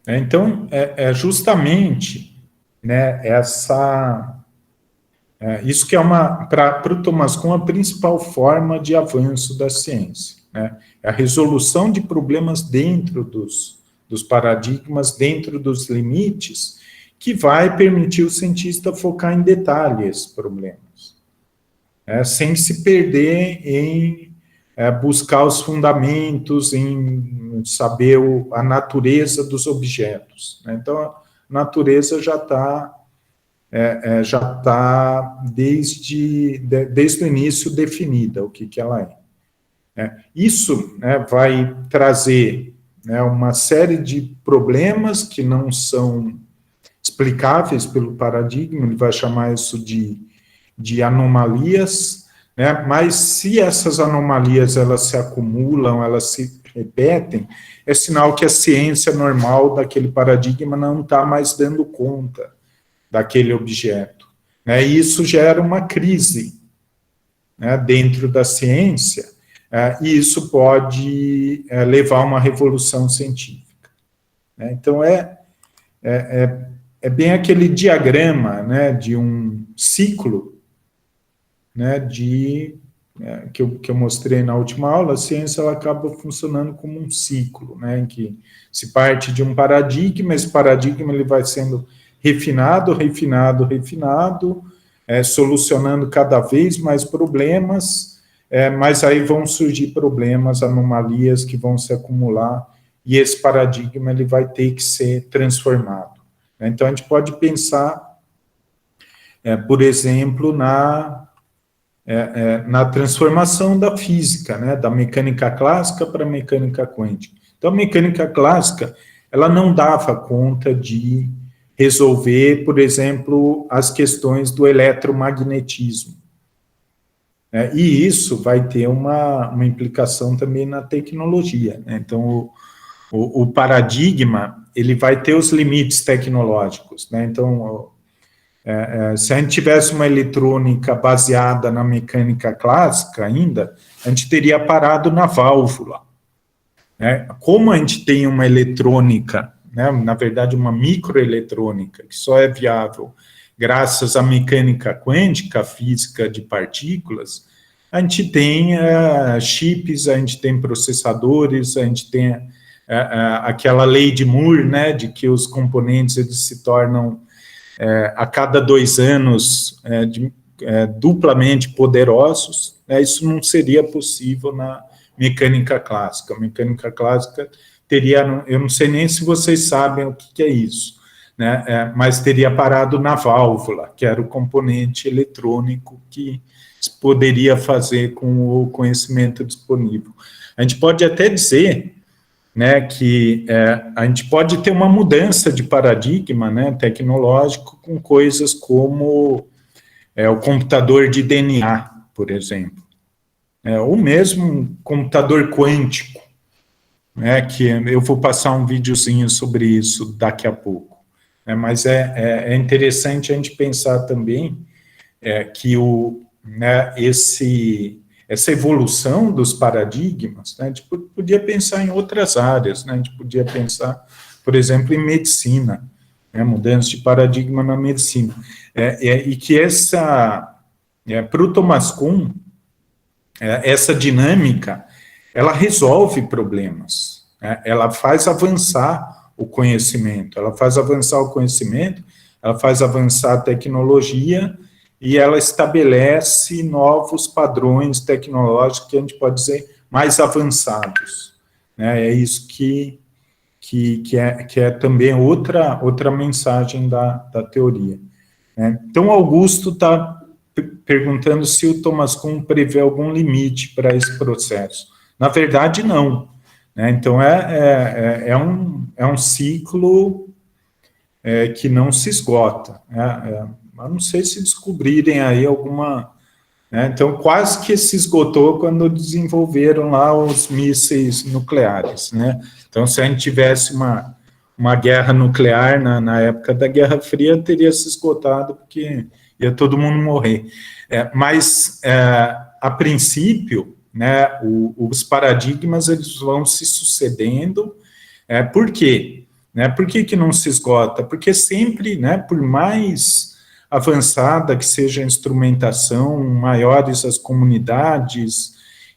Então, justamente isso que é para o Thomas Kuhn, a principal forma de avanço da ciência. É a resolução de problemas dentro dos paradigmas, dentro dos limites, que vai permitir o cientista focar em detalhes esses problemas, sem se perder em buscar os fundamentos, em saber a natureza dos objetos. Então, a natureza já está desde o início definida, o que ela é. Isso vai trazer uma série de problemas que não são explicáveis pelo paradigma, ele vai chamar isso de anomalias, mas se essas anomalias elas se acumulam, elas se repetem, é sinal que a ciência normal daquele paradigma não está mais dando conta daquele objeto. E isso gera uma crise dentro da ciência, e isso pode levar a uma revolução científica. Então, é bem aquele diagrama de um ciclo que eu mostrei na última aula. A ciência ela acaba funcionando como um ciclo, em que se parte de um paradigma, esse paradigma ele vai sendo refinado, solucionando cada vez mais problemas, mas aí vão surgir problemas, anomalias que vão se acumular e esse paradigma ele vai ter que ser transformado. Então, a gente pode pensar, por exemplo, na transformação da física, né, da mecânica clássica para a mecânica quântica. Então, a mecânica clássica, ela não dava conta de resolver, por exemplo, as questões do eletromagnetismo. E isso vai ter uma implicação também na tecnologia, né? Então, o paradigma, ele vai ter os limites tecnológicos, né? Então, se a gente tivesse uma eletrônica baseada na mecânica clássica ainda, a gente teria parado na válvula, né? Como a gente tem uma eletrônica, né, na verdade uma microeletrônica, que só é viável graças à mecânica quântica, a física de partículas, a gente tem chips, a gente tem processadores, a gente tem aquela lei de Moore, né, de que os componentes eles se tornam a cada 2 anos duplamente poderosos, né, isso não seria possível na mecânica clássica. A mecânica clássica teria, eu não sei nem se vocês sabem o que é isso, né, mas teria parado na válvula, que era o componente eletrônico que se poderia fazer com o conhecimento disponível. A gente pode até dizer, né, que a gente pode ter uma mudança de paradigma, né, tecnológico com coisas como o computador de DNA, por exemplo, ou mesmo um computador quântico, né, que eu vou passar um videozinho sobre isso daqui a pouco. Mas é interessante a gente pensar também que essa evolução dos paradigmas, né, a gente podia pensar em outras áreas, né, a gente podia pensar, por exemplo, em medicina, né, mudança de paradigma na medicina, e que para o Thomas Kuhn, essa dinâmica, ela resolve problemas, né, ela faz avançar o conhecimento, ela faz avançar a tecnologia, e ela estabelece novos padrões tecnológicos que a gente pode dizer mais avançados, né? É isso que é também outra mensagem da teoria, né? Então, Augusto está perguntando se o Thomas Kuhn prevê algum limite para esse processo. Na verdade, não, né? Então, é um ciclo que não se esgota, né? Mas não sei se descobrirem aí alguma, né? Então, quase que se esgotou quando desenvolveram lá os mísseis nucleares, né? Então, se a gente tivesse uma guerra nuclear na época da Guerra Fria, teria se esgotado, porque ia todo mundo morrer. Mas, a princípio, né, os paradigmas eles vão se sucedendo. Por quê? Por que não se esgota? Porque sempre, né, por mais avançada que seja a instrumentação, maiores as comunidades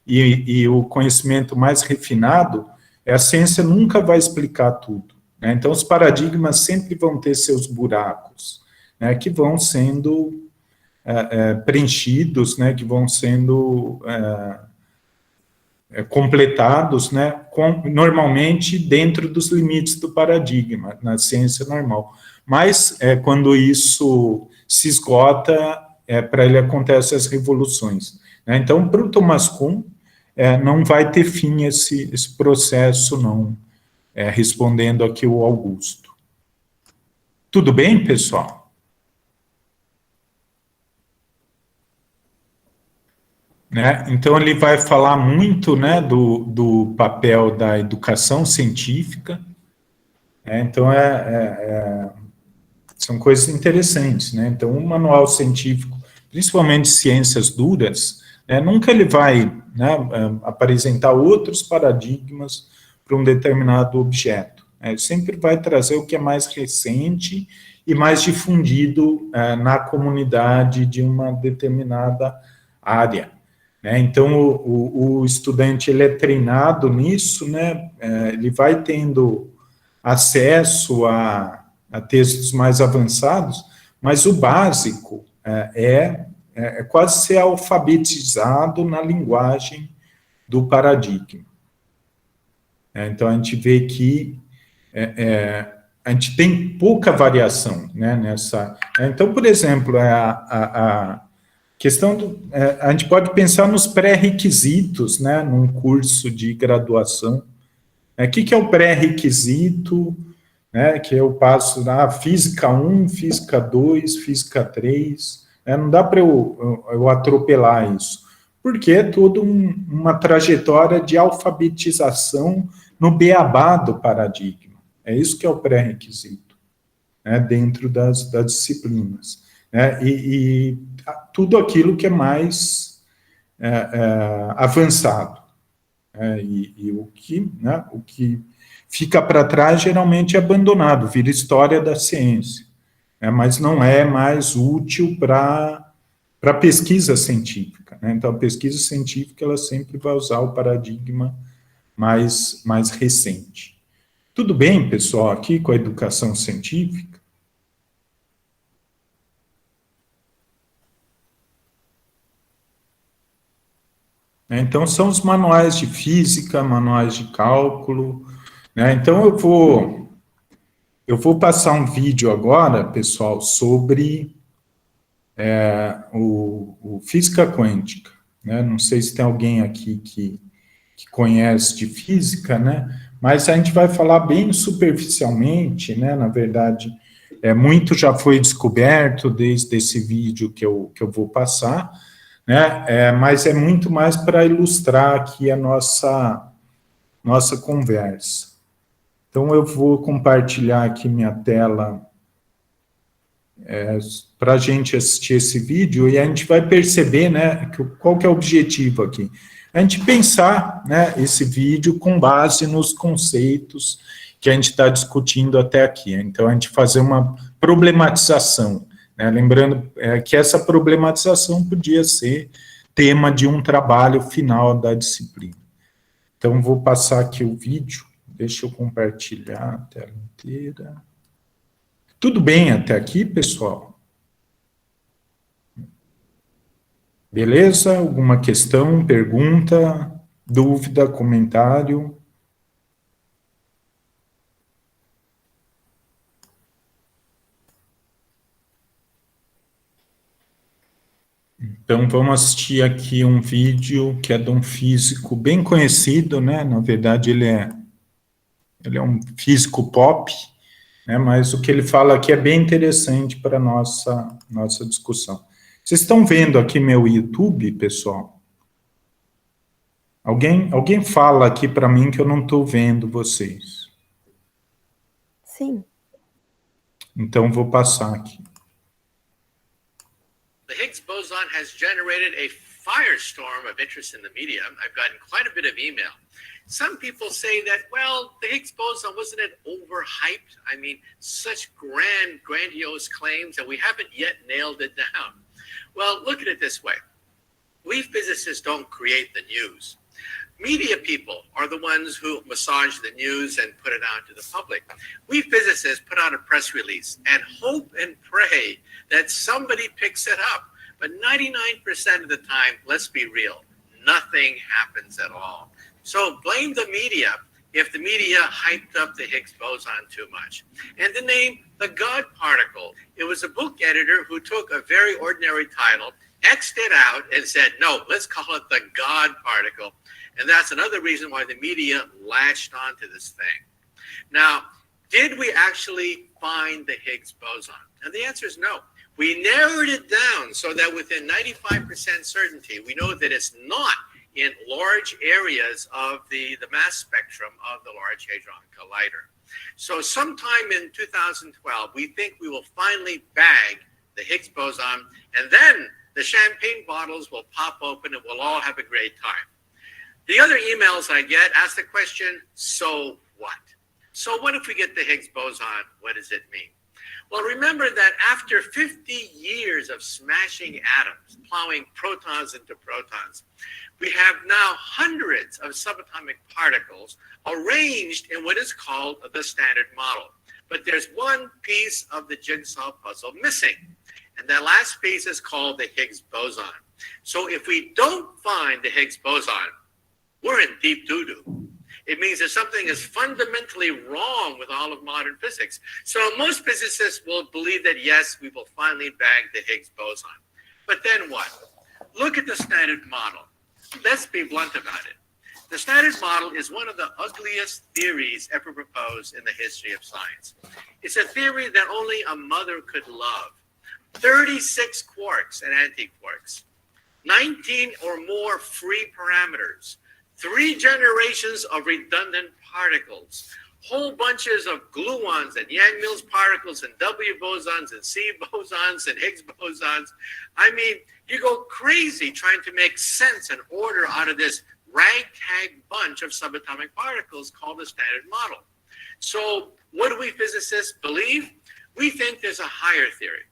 e o conhecimento mais refinado, a ciência nunca vai explicar tudo, né? Então, os paradigmas sempre vão ter seus buracos, né, que vão sendo preenchidos, né, que vão sendo completados, né, normalmente dentro dos limites do paradigma, na ciência normal. Mas, quando isso se esgota, para ele acontecem as revoluções, né? Então, para o Thomas Kuhn, não vai ter fim esse processo, não, respondendo aqui o Augusto. Tudo bem, pessoal? Né? Então, ele vai falar muito, né, do papel da educação científica, então, são coisas interessantes, né? Então, um manual científico, principalmente ciências duras, nunca ele vai, né, apresentar outros paradigmas para um determinado objeto. Ele sempre vai trazer o que é mais recente e mais difundido na comunidade de uma determinada área, né? Então, o estudante ele é treinado nisso, né? Ele vai tendo acesso a textos mais avançados, mas o básico é quase ser alfabetizado na linguagem do paradigma. Então, a gente vê que a gente tem pouca variação, né, nessa... Então, por exemplo, a questão a gente pode pensar nos pré-requisitos, né, num curso de graduação. O que é o pré-requisito, né, que eu passo na Física 1, Física 2, Física 3, né, não dá para eu atropelar isso, porque é toda uma trajetória de alfabetização no beabá do paradigma. É isso que é o pré-requisito, né, dentro das disciplinas. Né, e tudo aquilo que é mais avançado. E o que fica para trás geralmente é abandonado, vira história da ciência, mas não é mais útil para pesquisa científica. Né? Então, a pesquisa científica ela sempre vai usar o paradigma mais recente. Tudo bem, pessoal, aqui com a educação científica? Então, são os manuais de física, manuais de cálculo, né? Então, eu vou passar um vídeo agora, pessoal, sobre o física quântica, né? Não sei se tem alguém aqui que conhece de física, né? Mas a gente vai falar bem superficialmente, né? Na verdade, muito já foi descoberto desde esse vídeo que eu vou passar, né? Mas é muito mais para ilustrar aqui a nossa conversa. Então, eu vou compartilhar aqui minha tela para a gente assistir esse vídeo e a gente vai perceber, né, qual que é o objetivo aqui. A gente pensar, né, esse vídeo com base nos conceitos que a gente está discutindo até aqui. Então, a gente fazer uma problematização, né, lembrando que essa problematização podia ser tema de um trabalho final da disciplina. Então, vou passar aqui o vídeo, deixa eu compartilhar a tela inteira. Tudo bem até aqui, pessoal? Beleza? Alguma questão, pergunta, dúvida, comentário? Então, vamos assistir aqui um vídeo que é de um físico bem conhecido, né? Na verdade, ele é um físico pop, né? Mas o que ele fala aqui é bem interessante para a nossa discussão. Vocês estão vendo aqui meu YouTube, pessoal? Alguém fala aqui para mim que eu não estou vendo vocês. Sim. Então, vou passar aqui. The Higgs boson has generated a firestorm of interest in the media. I've gotten quite a bit of email. Some people say that, well, the Higgs boson, wasn't it overhyped? I mean, such grandiose claims, and we haven't yet nailed it down. Well, look at it this way. We physicists don't create the news. Media people are the ones who massage the news and put it out to the public. We physicists put out a press release and hope and pray that somebody picks it up. But 99% of the time, let's be real, nothing happens at all. So blame the media if the media hyped up the Higgs boson too much. And the name, the God particle, it was a book editor who took a very ordinary title, X'd it out and said, no, let's call it the God particle. And that's another reason why the media latched onto this thing. Now, did we actually find the Higgs boson? And the answer is no. We narrowed it down so that within 95% certainty, we know that it's not in large areas of the mass spectrum of the Large Hadron Collider. So sometime in 2012, we think we will finally bag the Higgs boson, and then the champagne bottles will pop open and we'll all have a great time. The other emails I get ask the question, so what? So what if we get the Higgs boson? What does it mean? Well, remember that after 50 years of smashing atoms, plowing protons into protons, we have now hundreds of subatomic particles arranged in what is called the Standard Model. But there's one piece of the jigsaw puzzle missing, and that last piece is called the Higgs boson. So if we don't find the Higgs boson, we're in deep doo-doo. It means that something is fundamentally wrong with all of modern physics. So most physicists will believe that, yes, we will finally bag the Higgs boson. But then what? Look at the Standard Model. Let's be blunt about it. The Standard Model is one of the ugliest theories ever proposed in the history of science. It's a theory that only a mother could love. 36 quarks and antiquarks, 19 or more free parameters, 3 generations of redundant particles, whole bunches of gluons and Yang-Mills particles and W bosons and C bosons and Higgs bosons. I mean, you go crazy trying to make sense and order out of this ragtag bunch of subatomic particles called the Standard Model. So what do we physicists believe? We think there's a higher theory.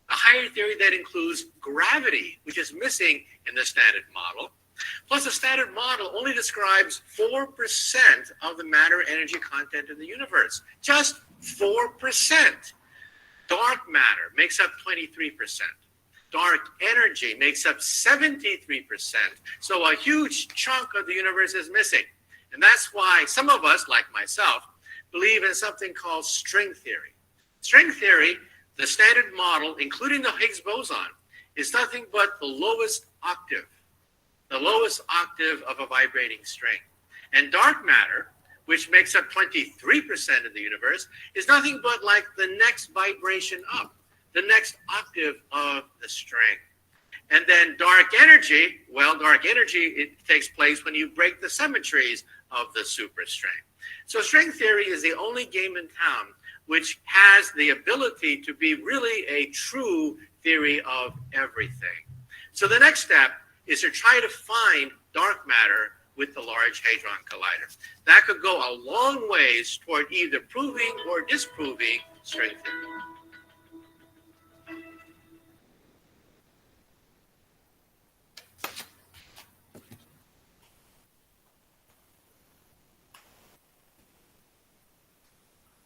A higher theory that includes gravity, which is missing in the Standard Model. Plus, the Standard Model only describes 4% of the matter-energy content in the universe. Just 4%. Dark matter makes up 23%. Dark energy makes up 73%. So a huge chunk of the universe is missing. And that's why some of us, like myself, believe in something called string theory. String theory, the Standard Model, including the Higgs boson, is nothing but the lowest octave of a vibrating string. And dark matter, which makes up 23% of the universe, is nothing but like the next vibration up, the next octave of the string. And then dark energy, it takes place when you break the symmetries of the superstring. So string theory is the only game in town which has the ability to be really a true theory of everything. So the next step is to try to find dark matter with the Large Hadron Collider. That could go a long ways toward either proving or disproving string theory.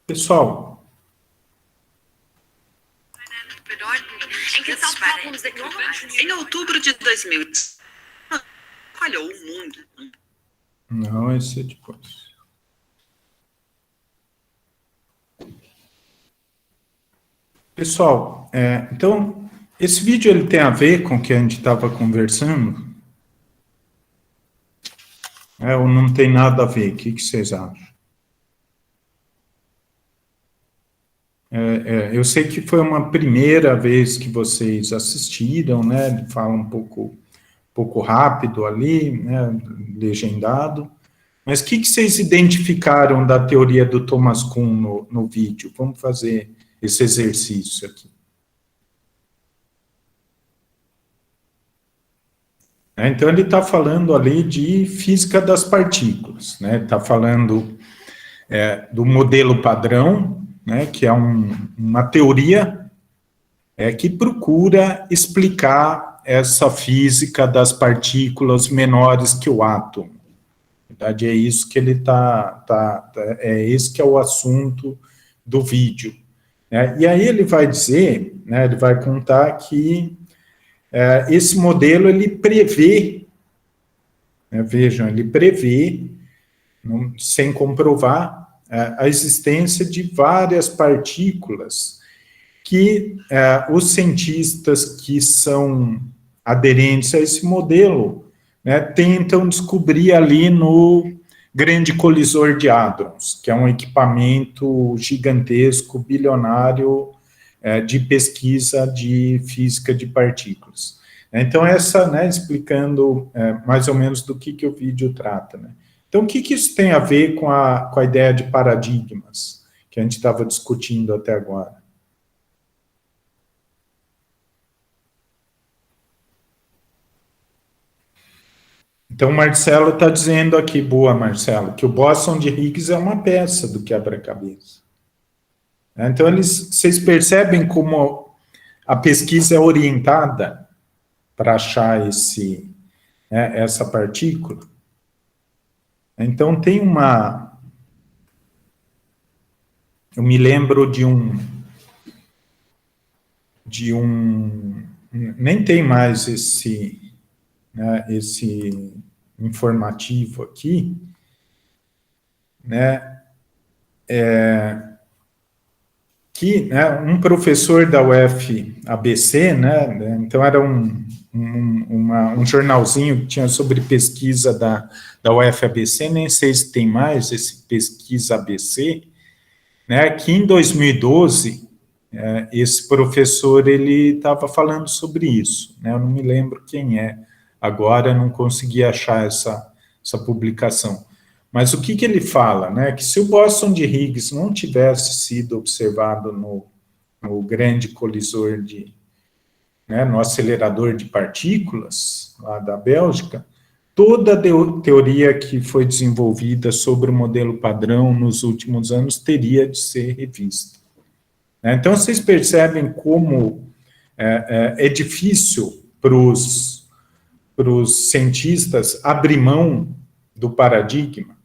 Pessoal, em outubro de 2000, falhou o mundo. não, esse é depois. Pessoal, então, esse vídeo ele tem a ver com o que a gente estava conversando? Ou não tem nada a ver? O que vocês acham? Eu sei que foi uma primeira vez que vocês assistiram, né? Ele fala um pouco rápido ali, né? Legendado. Mas o que vocês identificaram da teoria do Thomas Kuhn no vídeo? Vamos fazer esse exercício aqui. Então, ele está falando ali de física das partículas, né? Está falando do modelo padrão, né, que é uma teoria que procura explicar essa física das partículas menores que o átomo. Na verdade, é isso que ele esse que é o assunto do vídeo. E aí ele vai dizer, né, ele vai contar que esse modelo, ele prevê, vejam, ele prevê, sem comprovar, a existência de várias partículas que os cientistas que são aderentes a esse modelo, né, tentam descobrir ali no Grande Colisor de Hadrons, que é um equipamento gigantesco, bilionário, de pesquisa de física de partículas. Então, explicando mais ou menos do que o vídeo trata, né? Então, o que isso tem a ver com a ideia de paradigmas que a gente estava discutindo até agora? Então, Marcelo está dizendo aqui, boa, Marcelo, que o bóson de Higgs é uma peça do quebra-cabeça. Então, vocês percebem como a pesquisa é orientada para achar essa partícula? Então, tem eu me lembro de nem tem mais esse informativo aqui, né, que, né, um professor da UFABC, né, então era um jornalzinho que tinha sobre pesquisa da UFABC, nem sei se tem mais esse Pesquisa ABC, né, que em 2012, esse professor, ele estava falando sobre isso, né, eu não me lembro quem é, agora não consegui achar essa publicação. Mas o que ele fala, né, que se o bóson de Higgs não tivesse sido observado no grande colisor no acelerador de partículas, lá da Bélgica, toda a teoria que foi desenvolvida sobre o modelo padrão nos últimos anos teria de ser revista. Então, vocês percebem como é difícil para os cientistas abrir mão do paradigma.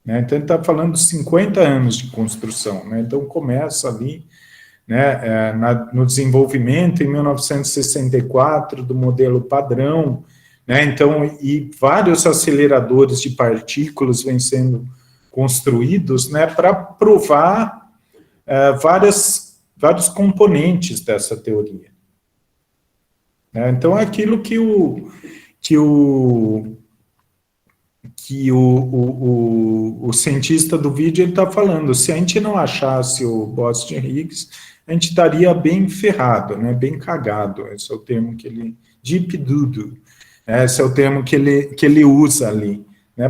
Então, ele está falando de 50 anos de construção. Então, começa ali, no desenvolvimento, em 1964, do modelo padrão, então, e vários aceleradores de partículas vêm sendo construídos, para provar vários componentes dessa teoria. Então, é aquilo que o cientista do vídeo está falando. Se a gente não achasse o bóson de Higgs, a gente estaria bem ferrado, bem cagado. Esse é o termo que ele... Deep doo-doo. Esse é o termo que ele usa ali.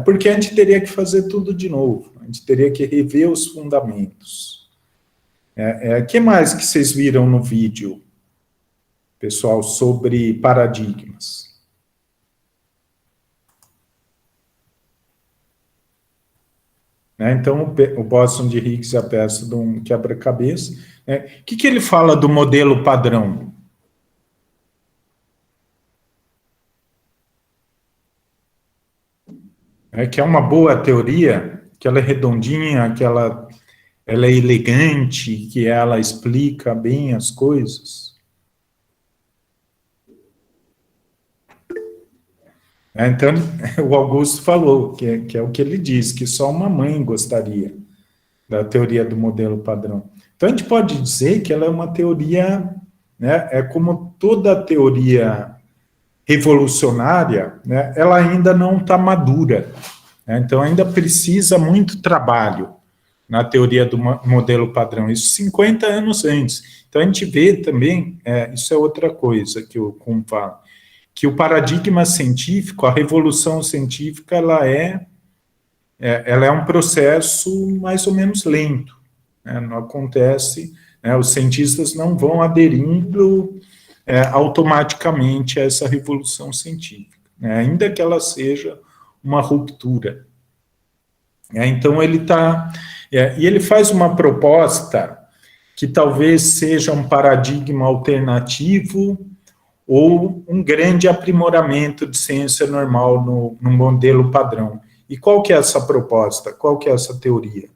Porque a gente teria que fazer tudo de novo. A gente teria que rever os fundamentos. Que mais que vocês viram no vídeo, pessoal, sobre paradigmas? Então, o bóson de Higgs é a peça de um quebra-cabeça. O que ele fala do modelo padrão? Que é uma boa teoria, que ela é redondinha, que ela é elegante, que ela explica bem as coisas. Então, o Augusto falou, que é o que ele diz, que só uma mãe gostaria da teoria do modelo padrão. Então, a gente pode dizer que ela é uma teoria, é como toda teoria revolucionária, ela ainda não está madura. Então, ainda precisa muito trabalho na teoria do modelo padrão. Isso 50 anos antes. Então, a gente vê também, isso é outra coisa que o Kuhn fala, que o paradigma científico, a revolução científica, ela é um processo mais ou menos lento. Não acontece, os cientistas não vão aderindo automaticamente a essa revolução científica, ainda que ela seja uma ruptura. Então, ele está... e ele faz uma proposta que talvez seja um paradigma alternativo ou um grande aprimoramento de ciência normal no modelo padrão. E qual que é essa proposta? Qual que é essa teoria?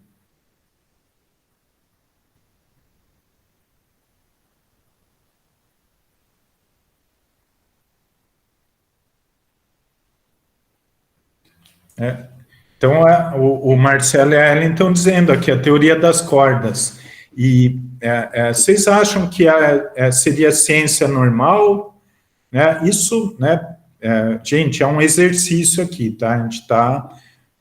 Então, o Marcelo e a Ellen estão dizendo aqui a teoria das cordas. E vocês acham que seria ciência normal? Isso, gente, é um exercício aqui, tá? A gente está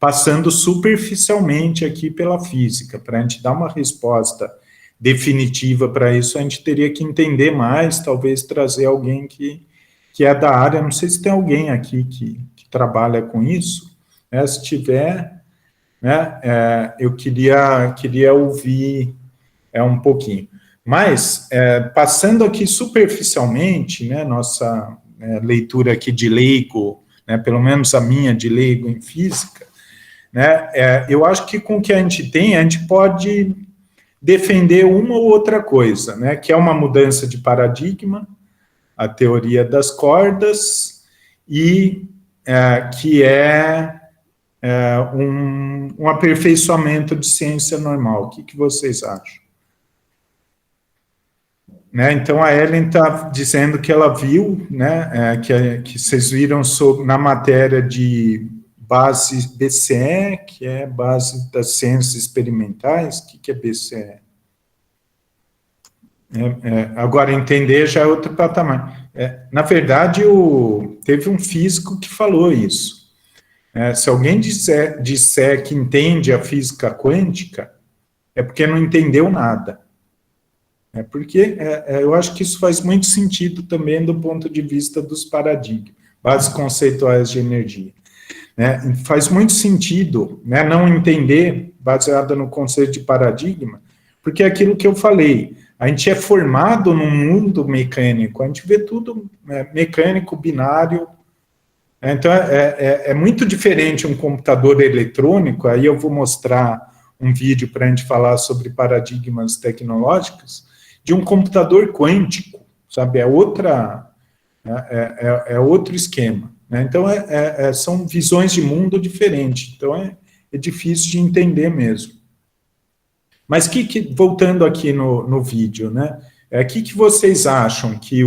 passando superficialmente aqui pela física. Para a gente dar uma resposta definitiva para isso, a gente teria que entender mais, talvez trazer alguém que é da área. Não sei se tem alguém aqui que trabalha com isso. Se tiver, eu queria ouvir um pouquinho. Mas, passando aqui superficialmente, nossa leitura aqui de leigo, pelo menos a minha de leigo em física, eu acho que com o que a gente tem, a gente pode defender uma ou outra coisa, que é uma mudança de paradigma, a teoria das cordas, e que é um aperfeiçoamento de ciência normal. O que vocês acham? Então, a Ellen está dizendo que ela viu, que vocês viram na matéria de base BCE, que é base das ciências experimentais. O que é BCE? Agora, entender já é outro patamar. Na verdade, teve um físico que falou isso. Se alguém disser que entende a física quântica, é porque não entendeu nada. Porque eu acho que isso faz muito sentido também do ponto de vista dos paradigmas, bases conceituais de energia. Faz muito sentido, não entender, baseado no conceito de paradigma, porque é aquilo que eu falei, a gente é formado num mundo mecânico, a gente vê tudo mecânico, binário. Então, é muito diferente um computador eletrônico, aí eu vou mostrar um vídeo para a gente falar sobre paradigmas tecnológicos, de um computador quântico, sabe? É outro esquema. Então, são visões de mundo diferentes. Então, é difícil de entender mesmo. Mas, voltando aqui no vídeo, que vocês acham que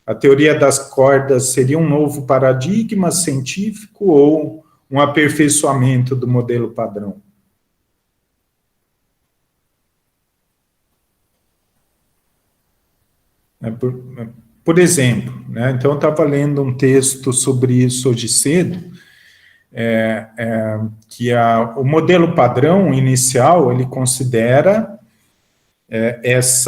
a teoria das cordas seria um novo paradigma científico ou um aperfeiçoamento do modelo padrão? Por exemplo, então eu estava lendo um texto sobre isso hoje cedo, que o modelo padrão inicial, ele considera esse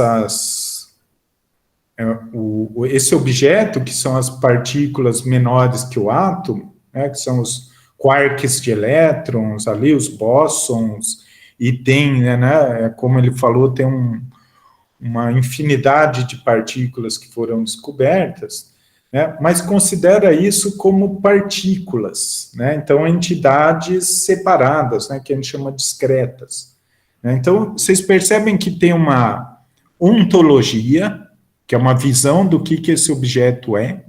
objeto, que são as partículas menores que o átomo, que são os quarks de elétrons, ali os bósons, e tem, como ele falou, tem uma infinidade de partículas que foram descobertas, mas considera isso como partículas, então entidades separadas, que a gente chama discretas. Então, vocês percebem que tem uma ontologia, que é uma visão do que esse objeto é,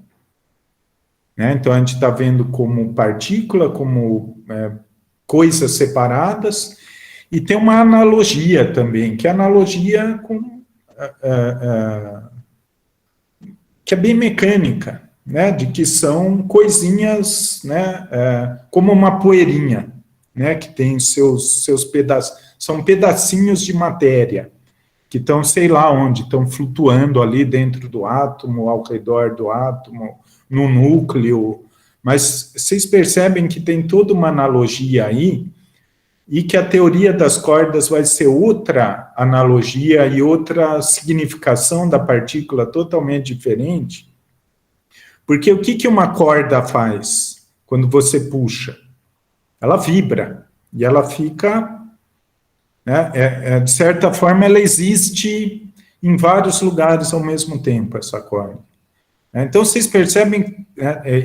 então a gente está vendo como partícula, como coisas separadas, e tem uma analogia também, que é analogia com que é bem mecânica, de que são coisinhas, como uma poeirinha, que tem seus pedaços, são pedacinhos de matéria, que estão, sei lá onde, estão flutuando ali dentro do átomo, ao redor do átomo, no núcleo, mas vocês percebem que tem toda uma analogia aí, e que a teoria das cordas vai ser outra analogia e outra significação da partícula totalmente diferente, porque o que uma corda faz quando você puxa? Ela vibra, e ela fica, de certa forma, ela existe em vários lugares ao mesmo tempo, essa corda. Então, vocês percebem,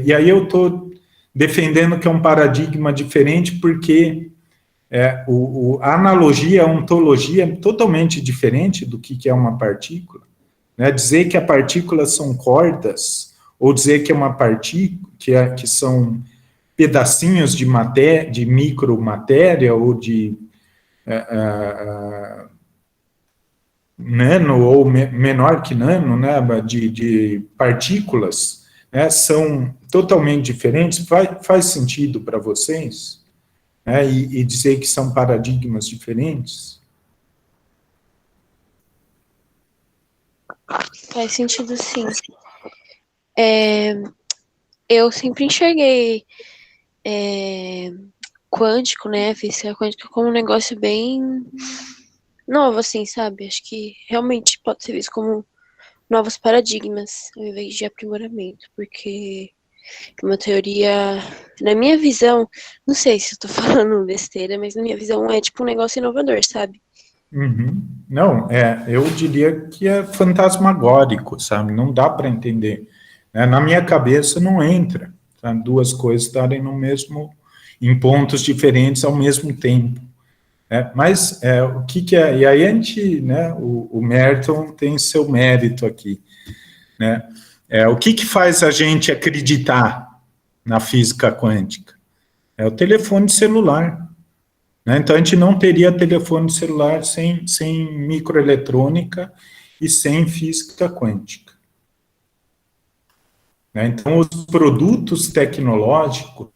e aí eu estou defendendo que é um paradigma diferente, porque a analogia, a ontologia é totalmente diferente do que é uma partícula. Dizer que as partículas são cordas, ou dizer que é uma partícula, que são pedacinhos de matéria, de micromatéria, ou de nano, ou menor que nano, de partículas, são totalmente diferentes. Faz sentido para vocês? E dizer que são paradigmas diferentes? Faz sentido, sim. Eu sempre enxerguei quântico, física quântica, como um negócio bem novo, assim, sabe? Acho que realmente pode ser visto como novos paradigmas, ao invés de aprimoramento, porque uma teoria, na minha visão, não sei se eu tô falando besteira, mas na minha visão é tipo um negócio inovador, sabe? Uhum. Não, eu diria que é fantasmagórico, sabe? Não dá para entender. Na minha cabeça não entra, sabe? Duas coisas estarem em pontos diferentes ao mesmo tempo. Mas o que é? E aí a gente, o Merton tem seu mérito aqui, o que faz a gente acreditar na física quântica? É o telefone celular. Então, a gente não teria telefone celular sem microeletrônica e sem física quântica. Então, os produtos tecnológicos,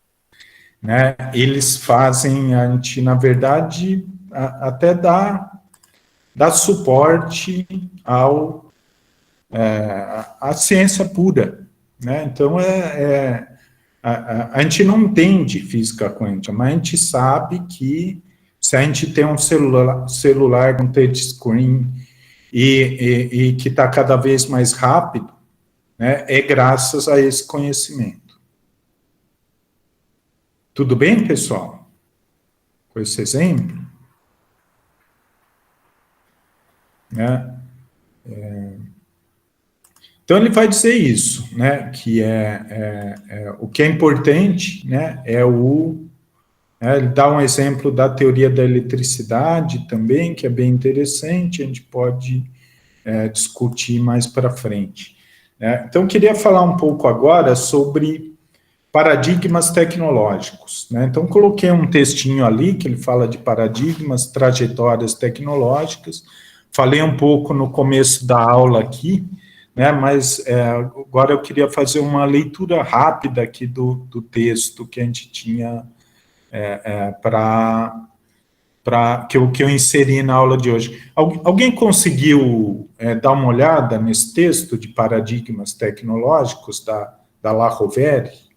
né, eles fazem, a gente, na verdade, até dá suporte à ciência pura, né? Então, a gente não entende física quântica, mas a gente sabe que se a gente tem um celular com touchscreen e que está cada vez mais rápido, né, é graças a esse conhecimento. Tudo bem, pessoal? Com esse exemplo? Né? Então, ele vai dizer isso, né, que o que é importante, né, ele dá um exemplo da teoria da eletricidade também, que é bem interessante, a gente pode discutir mais para frente. Né? Então, eu queria falar um pouco agora sobre paradigmas tecnológicos. Né? Então, coloquei um textinho ali, que ele fala de paradigmas, trajetórias tecnológicas, falei um pouco no começo da aula aqui, né, mas agora eu queria fazer uma leitura rápida aqui do texto que a gente tinha que eu inseri na aula de hoje. Alguém conseguiu dar uma olhada nesse texto de paradigmas tecnológicos da La Rovere?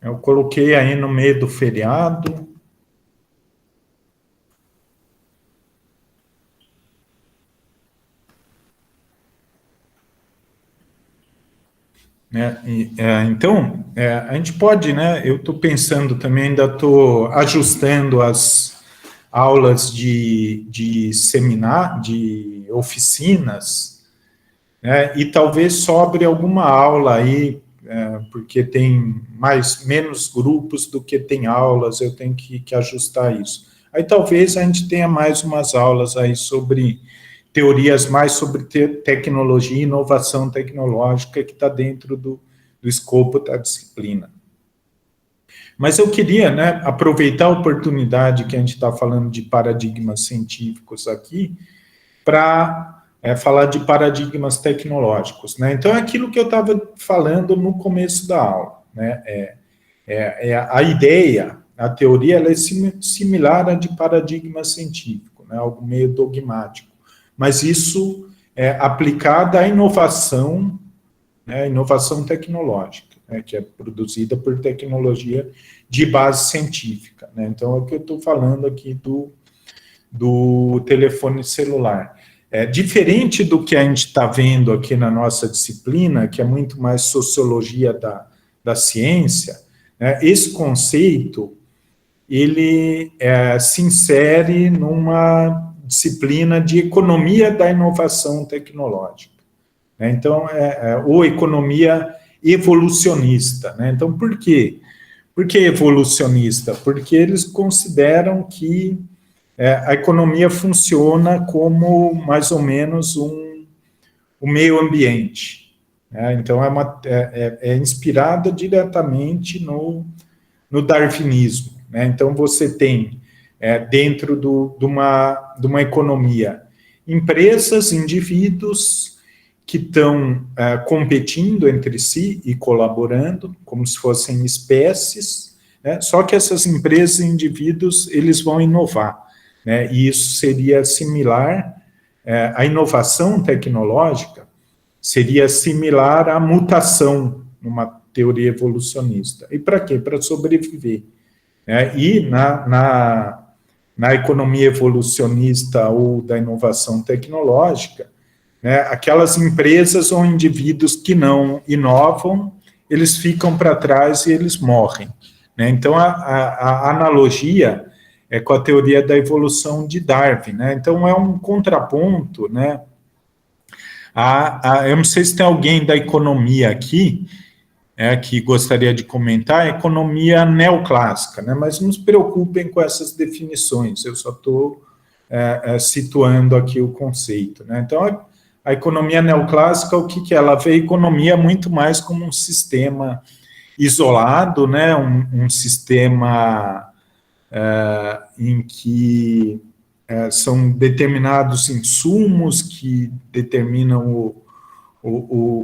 Eu coloquei aí no meio do feriado. Então, a gente pode, né? Eu estou pensando também, ainda estou ajustando as aulas de seminário, de oficinas, né, e talvez sobre alguma aula aí, porque tem menos grupos do que tem aulas, eu tenho que ajustar isso. Aí talvez a gente tenha mais umas aulas aí sobre teorias mais sobre tecnologia e inovação tecnológica que está dentro do escopo da disciplina. Mas eu queria, né, aproveitar a oportunidade que a gente está falando de paradigmas científicos aqui para falar de paradigmas tecnológicos, né? Então, é aquilo que eu estava falando no começo da aula, né? A ideia, a teoria, ela é similar à de paradigma científico, né? Algo meio dogmático. Mas isso é aplicado à inovação, né? Inovação tecnológica, né? Que é produzida por tecnologia de base científica, né? Então, é o que eu estou falando aqui do telefone celular. Diferente do que a gente está vendo aqui na nossa disciplina, que é muito mais sociologia da ciência, né, esse conceito, ele se insere numa disciplina de economia da inovação tecnológica. Né, então, ou economia evolucionista. Né, então, por quê? Por que evolucionista? Porque eles consideram que a economia funciona como, mais ou menos, o meio ambiente. Né? Então, é inspirada diretamente no darwinismo. Né? Então, você tem, dentro de uma economia, empresas, indivíduos que estão competindo entre si e colaborando, como se fossem espécies, né? Só que essas empresas e indivíduos, eles vão inovar. Né, e isso seria similar, a inovação tecnológica seria similar à mutação, numa teoria evolucionista. E para quê? Para sobreviver. Né, e na economia evolucionista ou da inovação tecnológica, né, aquelas empresas ou indivíduos que não inovam, eles ficam para trás e eles morrem. Né, então, a analogia com a teoria da evolução de Darwin, né? Então, é um contraponto, né? Eu não sei se tem alguém da economia aqui, que gostaria de comentar, a economia neoclássica, né? Mas não se preocupem com essas definições, eu só estou situando aqui o conceito, né? Então, a economia neoclássica, o que é? Ela vê a economia muito mais como um sistema isolado, né? Um sistema em que são determinados insumos que determinam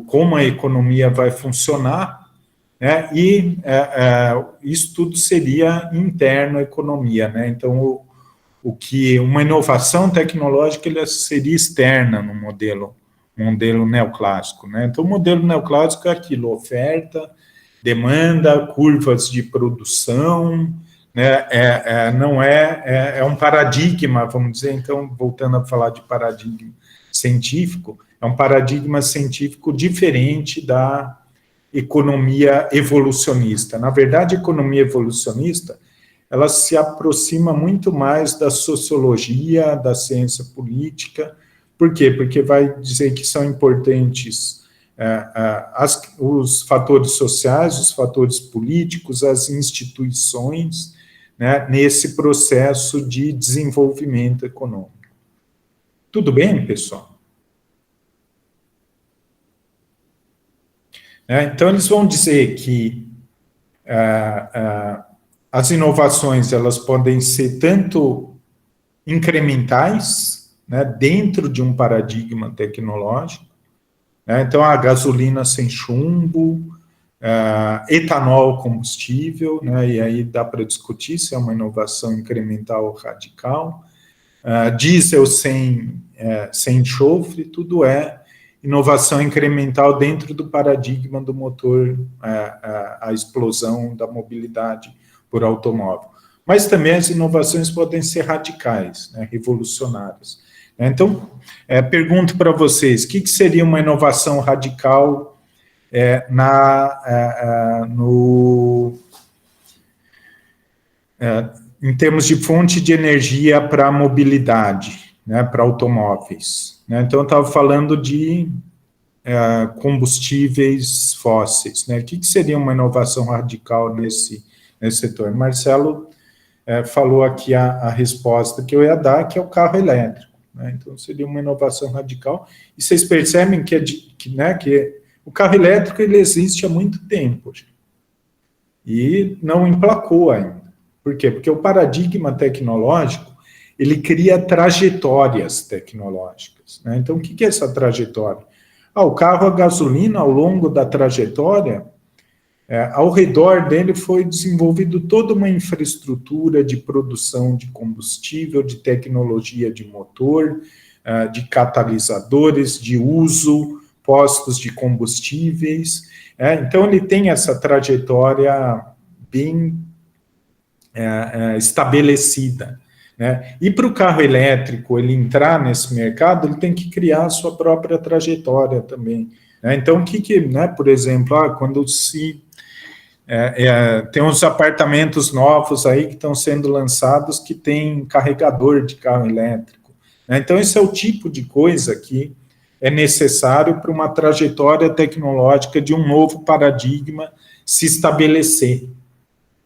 como a economia vai funcionar, né? E isso tudo seria interno à economia, né? Então, o que uma inovação tecnológica ela seria externa no modelo neoclássico, né? Então, o modelo neoclássico é aquilo: oferta, demanda, curvas de produção, né? Não é um paradigma, vamos dizer. Então, voltando a falar de paradigma científico, é um paradigma científico diferente da economia evolucionista. Na verdade, a economia evolucionista ela se aproxima muito mais da sociologia, da ciência política. Por quê? Porque vai dizer que são importantes os fatores sociais, os fatores políticos, as instituições, né, nesse processo de desenvolvimento econômico. Tudo bem, pessoal? Então, eles vão dizer que as inovações elas podem ser tanto incrementais, né, dentro de um paradigma tecnológico, né, então a gasolina sem chumbo, etanol combustível, né, e aí dá para discutir se é uma inovação incremental ou radical, diesel sem enxofre, tudo é inovação incremental dentro do paradigma do motor, a explosão da mobilidade por automóvel. Mas também as inovações podem ser radicais, né, revolucionárias. Então, pergunto para vocês, o que seria uma inovação radical em termos de fonte de energia para a mobilidade, né, para automóveis? Então, eu estava falando de combustíveis fósseis, né? O que seria uma inovação radical nesse setor? Marcelo falou aqui a resposta que eu ia dar, que é o carro elétrico, né? Então, seria uma inovação radical. E vocês percebem que o carro elétrico ele existe há muito tempo e não emplacou ainda. Por quê? Porque o paradigma tecnológico ele cria trajetórias tecnológicas, né? Então, o que é essa trajetória? O carro a gasolina, ao longo da trajetória, ao redor dele foi desenvolvido toda uma infraestrutura de produção de combustível, de tecnologia de motor, de catalisadores, de uso, postos de combustíveis. Então, ele tem essa trajetória bem estabelecida, né? E para o carro elétrico ele entrar nesse mercado, ele tem que criar a sua própria trajetória também, né? Então, por exemplo, quando tem uns apartamentos novos aí que estão sendo lançados que tem carregador de carro elétrico, né? Então, esse é o tipo de coisa que é necessário para uma trajetória tecnológica de um novo paradigma se estabelecer,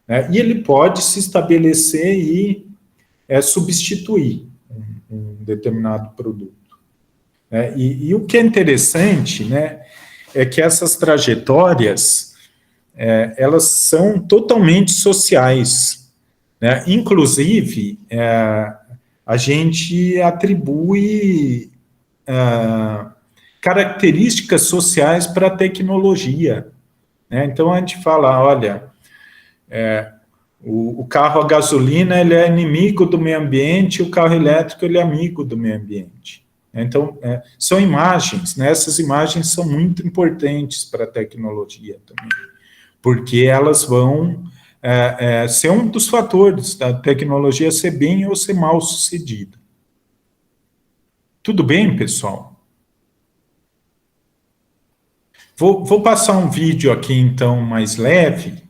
né? E ele pode se estabelecer e substituir um determinado produto. E o que é interessante, né, é que essas trajetórias, elas são totalmente sociais, né? Inclusive, a gente atribui características sociais para a tecnologia, né? Então, a gente fala, olha, o carro a gasolina ele é inimigo do meio ambiente, o carro elétrico ele é amigo do meio ambiente. Então, são imagens, né? Essas imagens são muito importantes para a tecnologia também, porque elas vão ser um dos fatores da tecnologia ser bem ou ser mal sucedida. Tudo bem, pessoal? Vou passar um vídeo aqui, então, mais leve,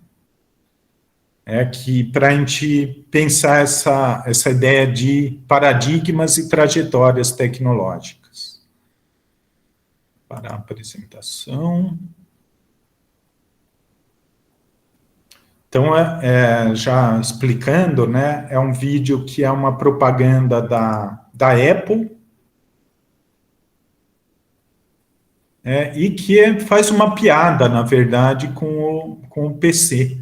que para a gente pensar essa ideia de paradigmas e trajetórias tecnológicas. Parar a apresentação. Então, já explicando, né, é um vídeo que é uma propaganda da Apple, e que faz uma piada, na verdade, com o PC.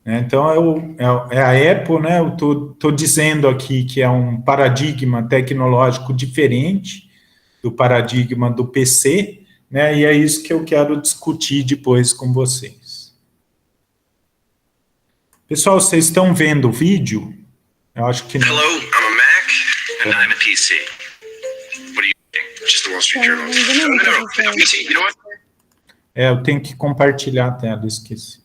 né? Então, é a Apple, né? Eu estou dizendo aqui que é um paradigma tecnológico diferente do paradigma do PC, né? E é isso que eu quero discutir depois com vocês. Pessoal, vocês estão vendo o vídeo? Eu acho que não. Hello, I'm a Mac, and I'm a PC. What do you think? Just the Wall Street Journal. No, PC, you know what? Eu tenho que compartilhar a tela, esqueci.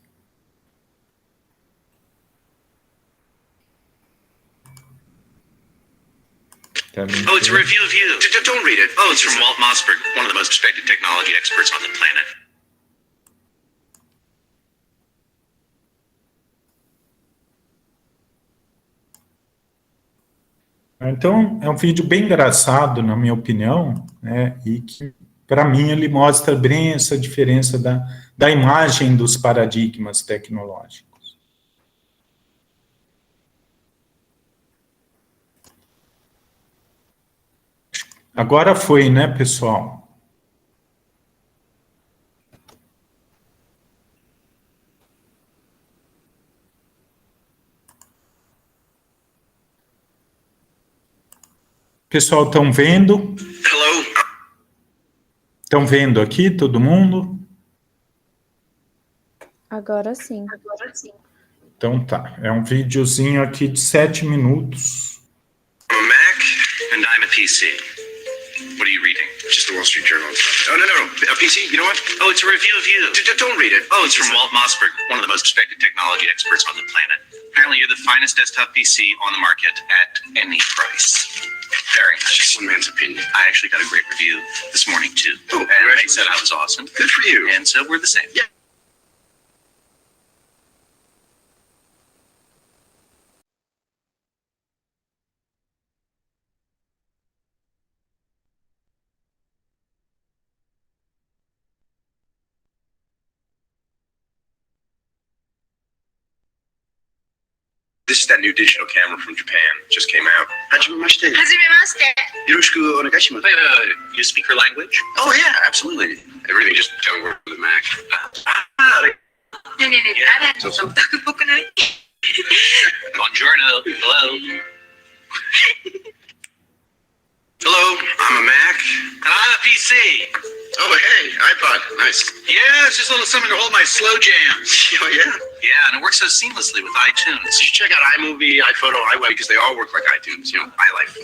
Oh, it's a review of you. Don't read it. Oh, it's from Walt Mossberg, one of the most respected technology experts on the planet. Então, é um vídeo bem engraçado, na minha opinião, né, e que, para mim, ele mostra bem essa diferença da imagem dos paradigmas tecnológicos. Agora foi, né, pessoal? Pessoal, estão vendo? Hello. Estão vendo aqui, todo mundo? Agora sim. Então tá, é um videozinho aqui de 7 minutos. I'm a Mac, and I'm a PC. What are you reading? Just the Wall Street Journal. Oh, no. A PC, you know what? Oh, it's a review of you. Don't read it. Oh, it's from Walt Mossberg, one of the most respected technology experts on the planet. Apparently, you're the finest desktop PC on the market at any price. Very nice. Just one man's opinion. I actually got a great review this morning, too. Oh, and they said I was awesome. Good for you. And so we're the same. Yeah. This is that new digital camera from Japan. Just came out. Hajimemashite. Yoroshiku onegaishimasu. Wait. You speak her language? Oh, yeah, absolutely. Everything just doesn't work with a Mac. Buongiorno. Hello. Hello, I'm a Mac. And I'm a PC. Oh, hey, iPod. Nice. Yeah, it's just a little something to hold my slow jams. Oh, yeah? Yeah, and it works so seamlessly with iTunes. You should check out iMovie, iPhoto, iWeb, because they all work like iTunes. You know, iLife.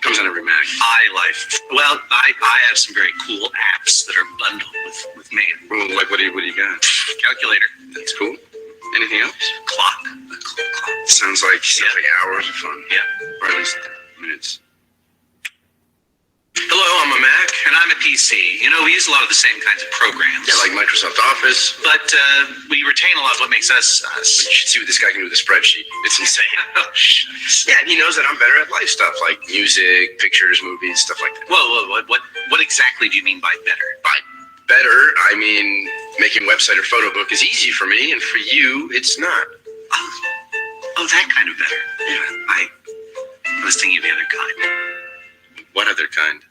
Comes on every Mac. iLife. Well, I have some very cool apps that are bundled with me. Well, like, what do you got? Calculator. That's cool. Anything else? Clock. Clock. Sounds like hours of fun. Yeah. Or at least minutes. Hello, I'm a Mac. And I'm a PC. You know, we use a lot of the same kinds of programs. Yeah, like Microsoft Office. But we retain a lot of what makes us us. You should see what this guy can do with a spreadsheet. It's insane. Oh, shucks. Yeah, and he knows that I'm better at life stuff, like music, pictures, movies, stuff like that. Whoa, what exactly do you mean by better? By better, I mean making website or photo book is easy for me, and for you, it's not. Oh, that kind of better. Yeah, I was thinking of the other kind. What other kind?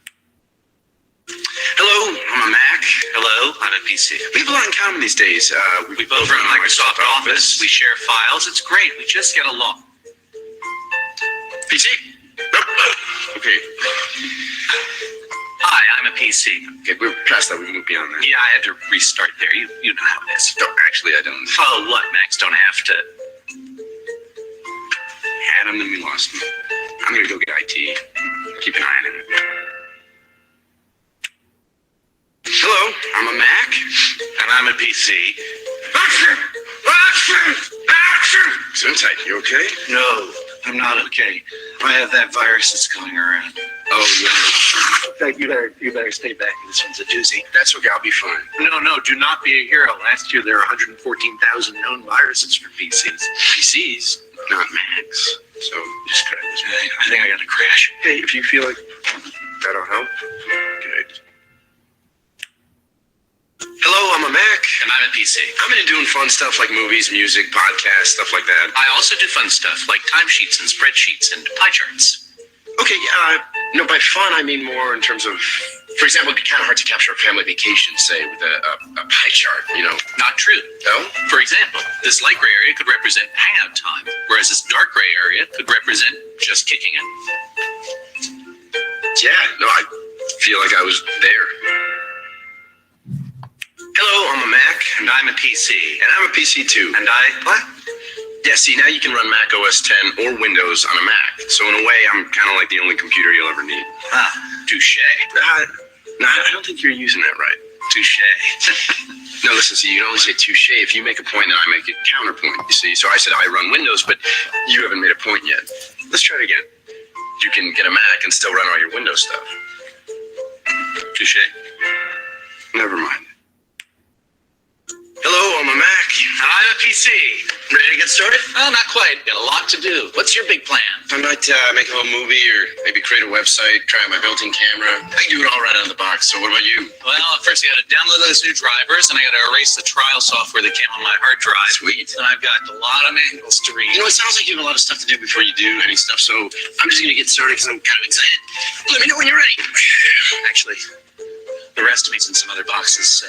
Hello, I'm a Mac. Hello, I'm a PC. We have a lot in common these days. We both run Microsoft Office. We share files. It's great. We just get along. PC? Okay. Hi, I'm a PC. Okay, we're past that. We moved beyond that. Yeah, I had to restart there. You know how it is. No, actually, I don't. Oh, what, Max? Don't have to. Had him, then we lost him. I'm gonna go get IT. Keep an eye on him. Hello, I'm a Mac. And I'm a PC. Action! Gesundheit, you okay? No, I'm not okay. I have that virus that's going around. Oh, yeah. You better stay back. This one's a doozy. That's okay, I'll be fine. No, do not be a hero. Last year there were 114,000 known viruses for PCs. PCs? Not Macs. So, just crash. I think I got to crash. Hey, if you feel like that'll help, good. Hello, I'm a Mac. And I'm a PC. I'm into doing fun stuff like movies, music, podcasts, stuff like that. I also do fun stuff like timesheets and spreadsheets and pie charts. Okay, no, by fun I mean more in terms of For example, it'd be kind of hard to capture a family vacation, say, with a pie chart, you know. Not true. No? For example, this light gray area could represent hangout time, whereas this dark gray area could represent just kicking it. Yeah, no, I feel like I was there. Hello, I'm a Mac. And I'm a PC. And I'm a PC too. And I... What? Yeah, see, now you can run Mac OS 10 or Windows on a Mac. So in a way, I'm kind of like the only computer you'll ever need. Ah, touche. No, I don't think you're using that right. Touche. No, listen, see, you can only say touche if you make a point and I make a counterpoint, you see. So I said I run Windows, but you haven't made a point yet. Let's try it again. You can get a Mac and still run all your Windows stuff. Touche. Never mind. Hello, I'm a Mac. And I'm a PC. Ready to get started? Well, not quite. Got a lot to do. What's your big plan? I might make a little movie or maybe create a website, try out my built-in camera. I can do it all right out of the box. So what about you? Well, first I got to download those new drivers, and I got to erase the trial software that came on my hard drive. Sweet. And I've got a lot of manuals to read. You know, it sounds like you have a lot of stuff to do before you do any stuff, so I'm just going to get started because I'm kind of excited. Let me know when you're ready. Actually, the rest of me's in some other boxes, so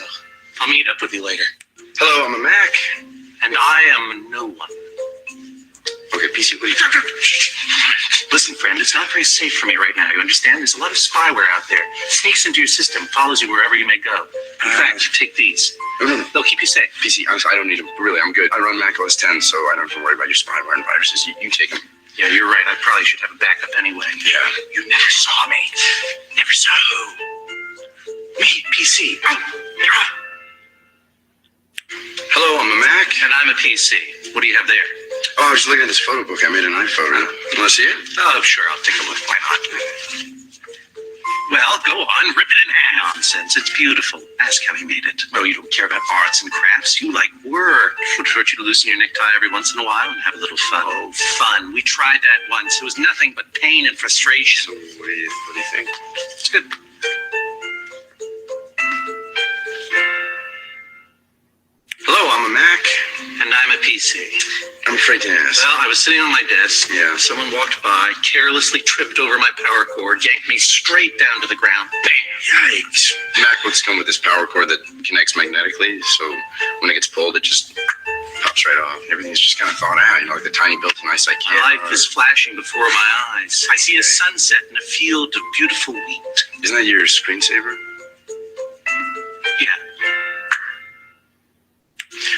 I'll meet up with you later. Hello, I'm a Mac. And I am no one. Okay, PC, what do you Listen, friend, it's not very safe for me right now. You understand? There's a lot of spyware out there. Sneaks into your system, follows you wherever you may go. In fact, take these. They'll keep you safe. PC, honestly, I don't need them. Really, I'm good. I run Mac OS 10, so I don't have to worry about your spyware and viruses. You take them. Yeah, you're right. I probably should have a backup anyway. Yeah. You never saw me. Never saw who? Me, PC. Oh, you're on. Hello, I'm a Mac. And I'm a PC. What do you have there? Oh, I was just looking at this photo book. I made an iPhoto. You want to see it? Oh, sure. I'll take a look. Why not? Well, go on. Rip it in half. Nonsense. It's beautiful. Ask how he made it. Oh, you don't care about arts and crafts. You like work. Would hurt you to loosen your necktie every once in a while and have a little fun. Oh, fun. We tried that once. It was nothing but pain and frustration. So what do you think? It's good. Hello, I'm a Mac. And I'm a PC. I'm afraid to ask. Well, I was sitting on my desk. Yeah. Someone walked by, carelessly tripped over my power cord, yanked me straight down to the ground. Bam! Yikes. MacBooks come with this power cord that connects magnetically, so when it gets pulled, it just pops right off. Everything's just kind of thought out, you know, like the tiny built-in eyesight kit. My life is flashing before my eyes. I see a sunset and a field of beautiful wheat. Isn't that your screensaver? Yeah.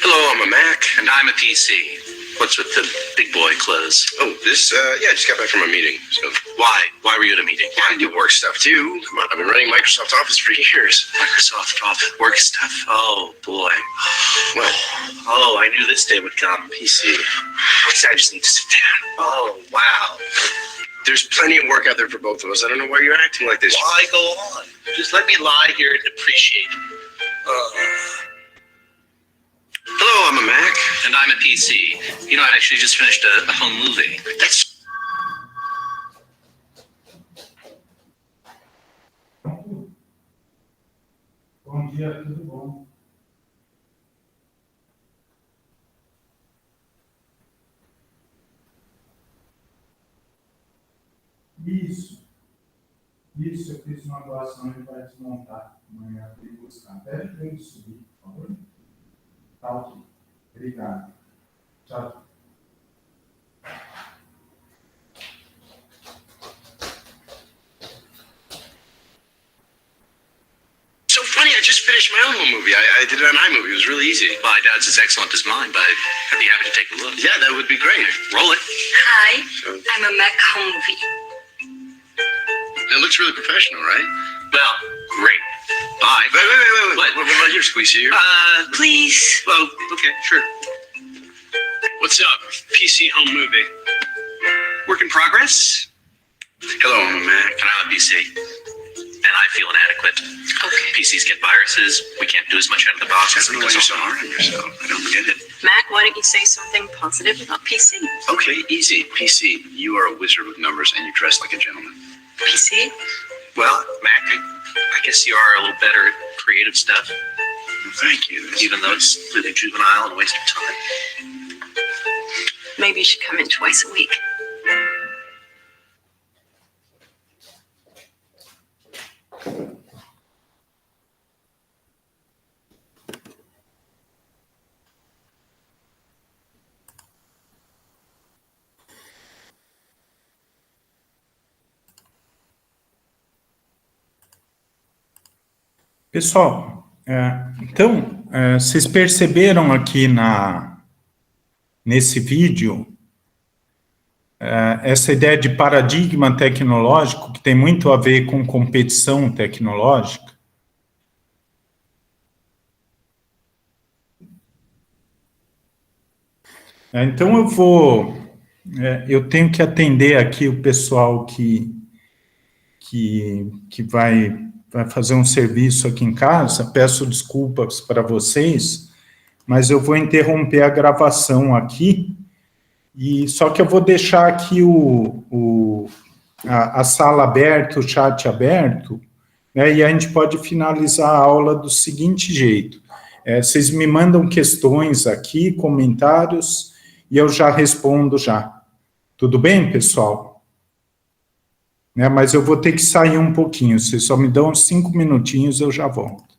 Hello, I'm a Mac. And I'm a PC. What's with the big boy clothes? Oh, this, yeah, I just got back from a meeting, so. Why? Why were you at a meeting? Yeah, I do work stuff too. Come on, I've been running Microsoft Office for years. Microsoft Office work stuff. Oh, boy. What? Oh, I knew this day would come. PC. I just need to sit down. Oh, wow. There's plenty of work out there for both of us. I don't know why you're acting like this. Why go on? Just let me lie here and appreciate it. Hello, I'm a Mac. And I'm a PC. You know, I actually just finished a home movie. That's... Bom dia, tudo bom? Isso, eu fiz uma doação e vai desmontar. Amanhã eu vou buscar. Pede para ele subir, por favor. Tá ok. Obrigado. Tchau. So funny, I just finished my own home movie. I did it on iMovie. It was really easy. Well, I doubt it's as excellent as mine, but I'd be happy to take a look. Yeah, that would be great. Roll it. Hi, So, I'm a Mac home movie. it looks really professional, right? Well, great. Bye. Wait. What? What about your squeezy here? Please. Well, okay, sure. What's up? PC home movie. Work in progress. Hello, I'm a Mac. And I'm a PC. And I feel inadequate. Okay. PCs get viruses. We can't do as much out of the box. I don't know why you're so hard on yourself. I don't get it. Mac, why don't you say something positive about PC? Okay, easy. PC, you are a wizard with numbers and you dress like a gentleman. PC? Well, Mac, I guess you are a little better at creative stuff, Thank you. even though it's completely juvenile and a waste of time. Maybe you should come in twice a week. Pessoal, então, vocês perceberam aqui nesse vídeo essa ideia de paradigma tecnológico, que tem muito a ver com competição tecnológica? Então, eu tenho que atender aqui o pessoal que vai fazer um serviço aqui em casa. Peço desculpas para vocês, mas eu vou interromper a gravação aqui, só que eu vou deixar aqui a sala aberta, o chat aberto, né, e a gente pode finalizar a aula do seguinte jeito. Vocês me mandam questões aqui, comentários, e eu já respondo já. Tudo bem, pessoal? Mas eu vou ter que sair um pouquinho. Vocês só me dão uns 5 minutinhos, eu já volto.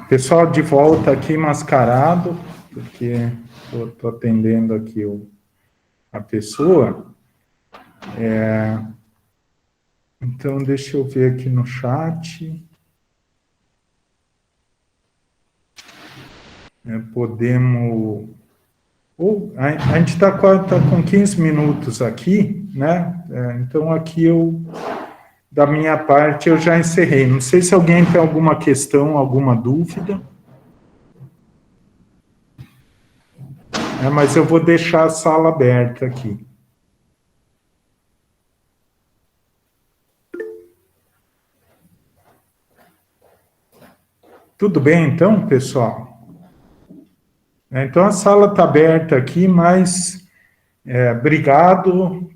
Pessoal, de volta aqui mascarado, porque estou atendendo aqui a pessoa. Então, deixa eu ver aqui no chat. Podemos... a gente está com 15 minutos aqui, né? Então, aqui da minha parte, eu já encerrei. Não sei se alguém tem alguma questão, alguma dúvida. Mas eu vou deixar a sala aberta aqui. Tudo bem, então, pessoal? Então, a sala está aberta aqui, mas obrigado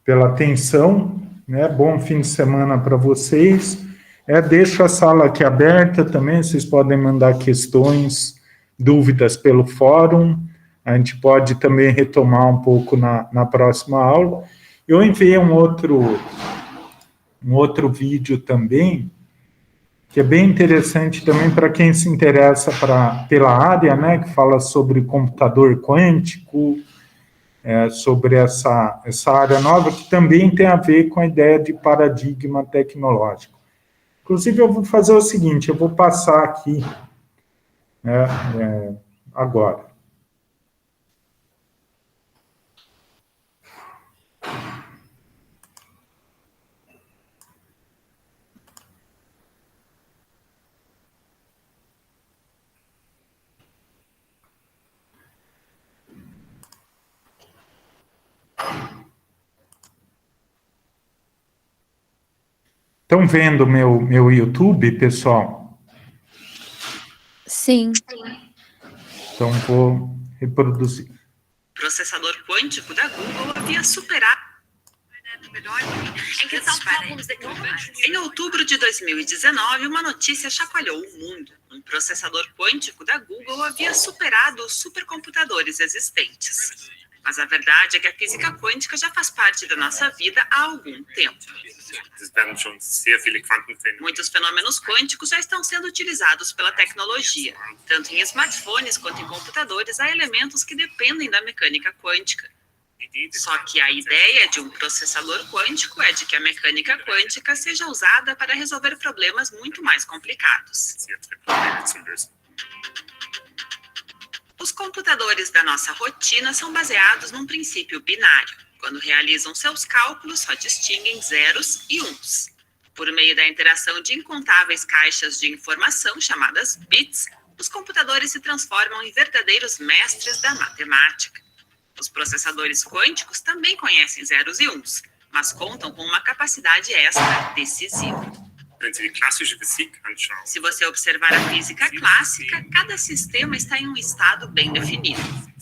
pela atenção, né? Bom fim de semana para vocês. Deixo a sala aqui aberta também, vocês podem mandar questões, dúvidas pelo fórum, a gente pode também retomar um pouco na próxima aula. Eu enviei um outro vídeo também, que é bem interessante também para quem se interessa pela área, né, que fala sobre computador quântico, sobre essa área nova, que também tem a ver com a ideia de paradigma tecnológico. Inclusive, eu vou fazer o seguinte, eu vou passar aqui agora. Estão vendo meu YouTube, pessoal? Sim. Então, vou reproduzir. O processador quântico da Google havia superado... Em outubro de 2019, uma notícia chacoalhou o mundo. Um processador quântico da Google havia superado os supercomputadores existentes. Mas a verdade é que a física quântica já faz parte da nossa vida há algum tempo. Es werden schon sehr viele Quantenphänomene. Muitos fenômenos quânticos já estão sendo utilizados pela tecnologia. Tanto em smartphones quanto em computadores, há elementos que dependem da mecânica quântica. Só que a ideia de um processador quântico é de que a mecânica quântica seja usada para resolver problemas muito mais complicados. Probleme zu lösen. Os computadores da nossa rotina são baseados num princípio binário. Quando realizam seus cálculos, só distinguem zeros e uns. Por meio da interação de incontáveis caixas de informação, chamadas bits, os computadores se transformam em verdadeiros mestres da matemática. Os processadores quânticos também conhecem zeros e uns, mas contam com uma capacidade extra decisiva. Wenn Sie die klassische Physik anschauen, Se você observar a física clássica, cada sistema está em um estado bem definido.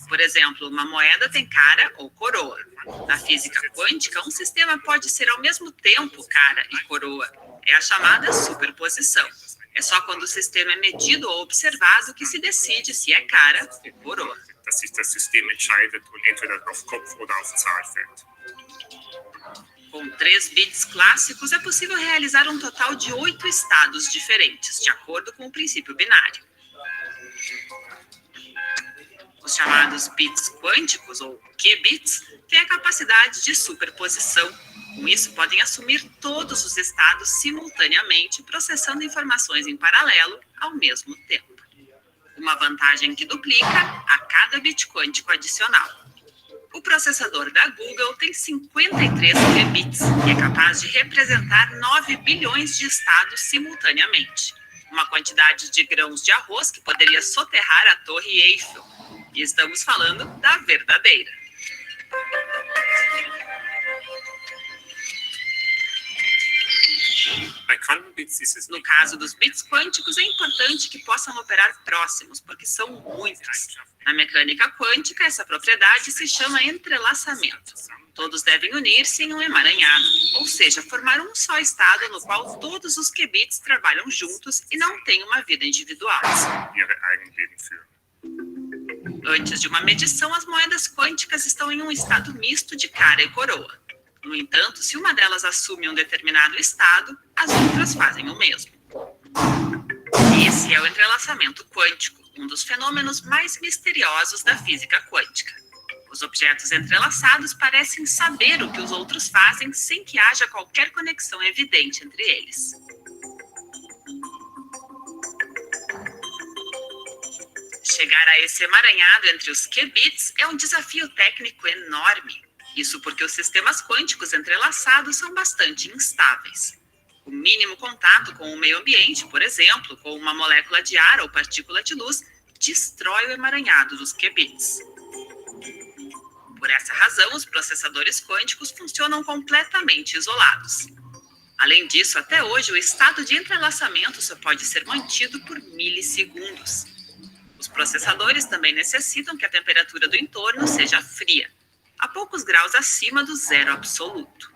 Por exemplo, uma moeda tem cara ou coroa. Na física quântica, um sistema pode ser ao mesmo tempo cara e coroa. É a chamada superposição. É só quando o sistema é medido ou observado que se decide se é cara ou coroa. dass sich das System entscheidet und entweder auf Kopf oder auf Zahl fällt. Com 3 bits clássicos, é possível realizar um total de 8 estados diferentes, de acordo com o princípio binário. Os chamados bits quânticos, ou qubits, têm a capacidade de superposição. Com isso, podem assumir todos os estados simultaneamente, processando informações em paralelo ao mesmo tempo. Uma vantagem que duplica a cada bit quântico adicional. O processador da Google tem 53 qubits e é capaz de representar 9 bilhões de estados simultaneamente. Uma quantidade de grãos de arroz que poderia soterrar a Torre Eiffel. E estamos falando da verdadeira. Bei Quantenbits ist es No caso dos bits quânticos, é importante que possam operar próximos, porque são muitos. Na mecânica quântica, essa propriedade se chama entrelaçamento. Todos devem unir-se em um emaranhado, ou seja, formar um só estado no qual todos os qubits trabalham juntos e não têm uma vida individual. ihre eigenen Leben führen. Antes de uma medição, as moedas quânticas estão em um estado misto de cara e coroa. No entanto, se uma delas assume um determinado estado, as outras fazem o mesmo. Esse é o entrelaçamento quântico, um dos fenômenos mais misteriosos da física quântica. Os objetos entrelaçados parecem saber o que os outros fazem sem que haja qualquer conexão evidente entre eles. Chegar a esse emaranhado entre os qubits é um desafio técnico enorme. Isso porque os sistemas quânticos entrelaçados são bastante instáveis. O mínimo contato com o meio ambiente, por exemplo, com uma molécula de ar ou partícula de luz, destrói o emaranhado dos qubits. Por essa razão, os processadores quânticos funcionam completamente isolados. Além disso, até hoje, o estado de entrelaçamento só pode ser mantido por milissegundos. Os processadores também necessitam que a temperatura do entorno seja fria, a poucos graus acima do zero absoluto.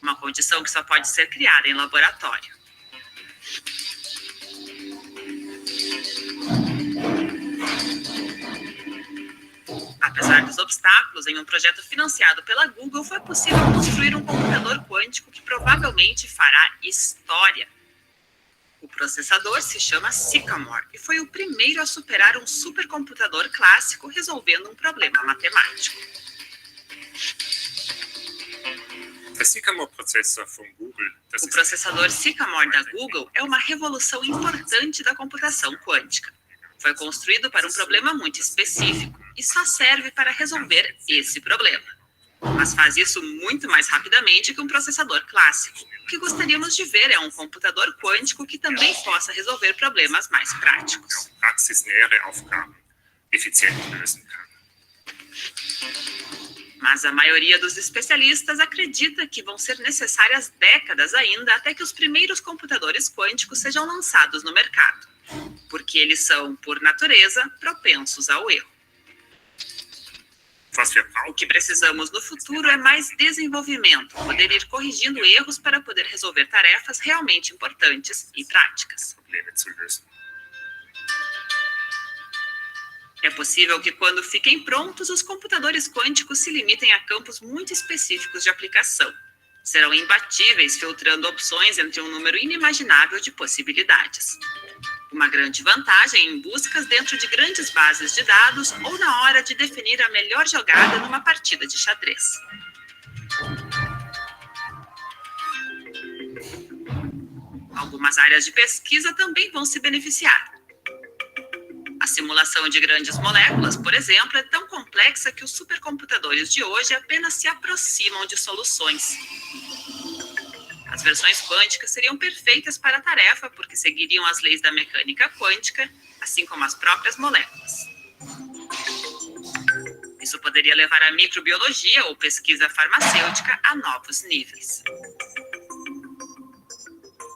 Uma condição que só pode ser criada em laboratório. Apesar dos obstáculos, em um projeto financiado pela Google, foi possível construir um computador quântico que provavelmente fará história. O processador se chama Sycamore e foi o primeiro a superar um supercomputador clássico resolvendo um problema matemático. Der Sycamore-Prozessor von Google, das O ist processador Sycamore da Google é uma revolução importante da computação quântica. Foi construído para um problema muito específico e só serve para resolver esse problema. Mas faz isso muito mais rapidamente que um processador clássico. O que gostaríamos de ver é um computador quântico que também possa resolver problemas mais práticos. praxisnähere Aufgaben effizient lösen kann. Mas a maioria dos especialistas acredita que vão ser necessárias décadas ainda até que os primeiros computadores quânticos sejam lançados no mercado, porque eles são, por natureza, propensos ao erro. Was wir O brauchen, que precisamos no futuro é mais desenvolvimento, poder ir corrigindo erros para poder resolver tarefas realmente importantes e práticas. Probleme zu lösen. É possível que, quando fiquem prontos, os computadores quânticos se limitem a campos muito específicos de aplicação. Serão imbatíveis, filtrando opções entre um número inimaginável de possibilidades. Uma grande vantagem em buscas dentro de grandes bases de dados ou na hora de definir a melhor jogada numa partida de xadrez. Algumas áreas de pesquisa também vão se beneficiar. A simulação de grandes moléculas, por exemplo, é tão complexa que os supercomputadores de hoje apenas se aproximam de soluções. As versões quânticas seriam perfeitas para a tarefa porque seguiriam as leis da mecânica quântica, assim como as próprias moléculas. Isso poderia levar a microbiologia ou pesquisa farmacêutica a novos níveis.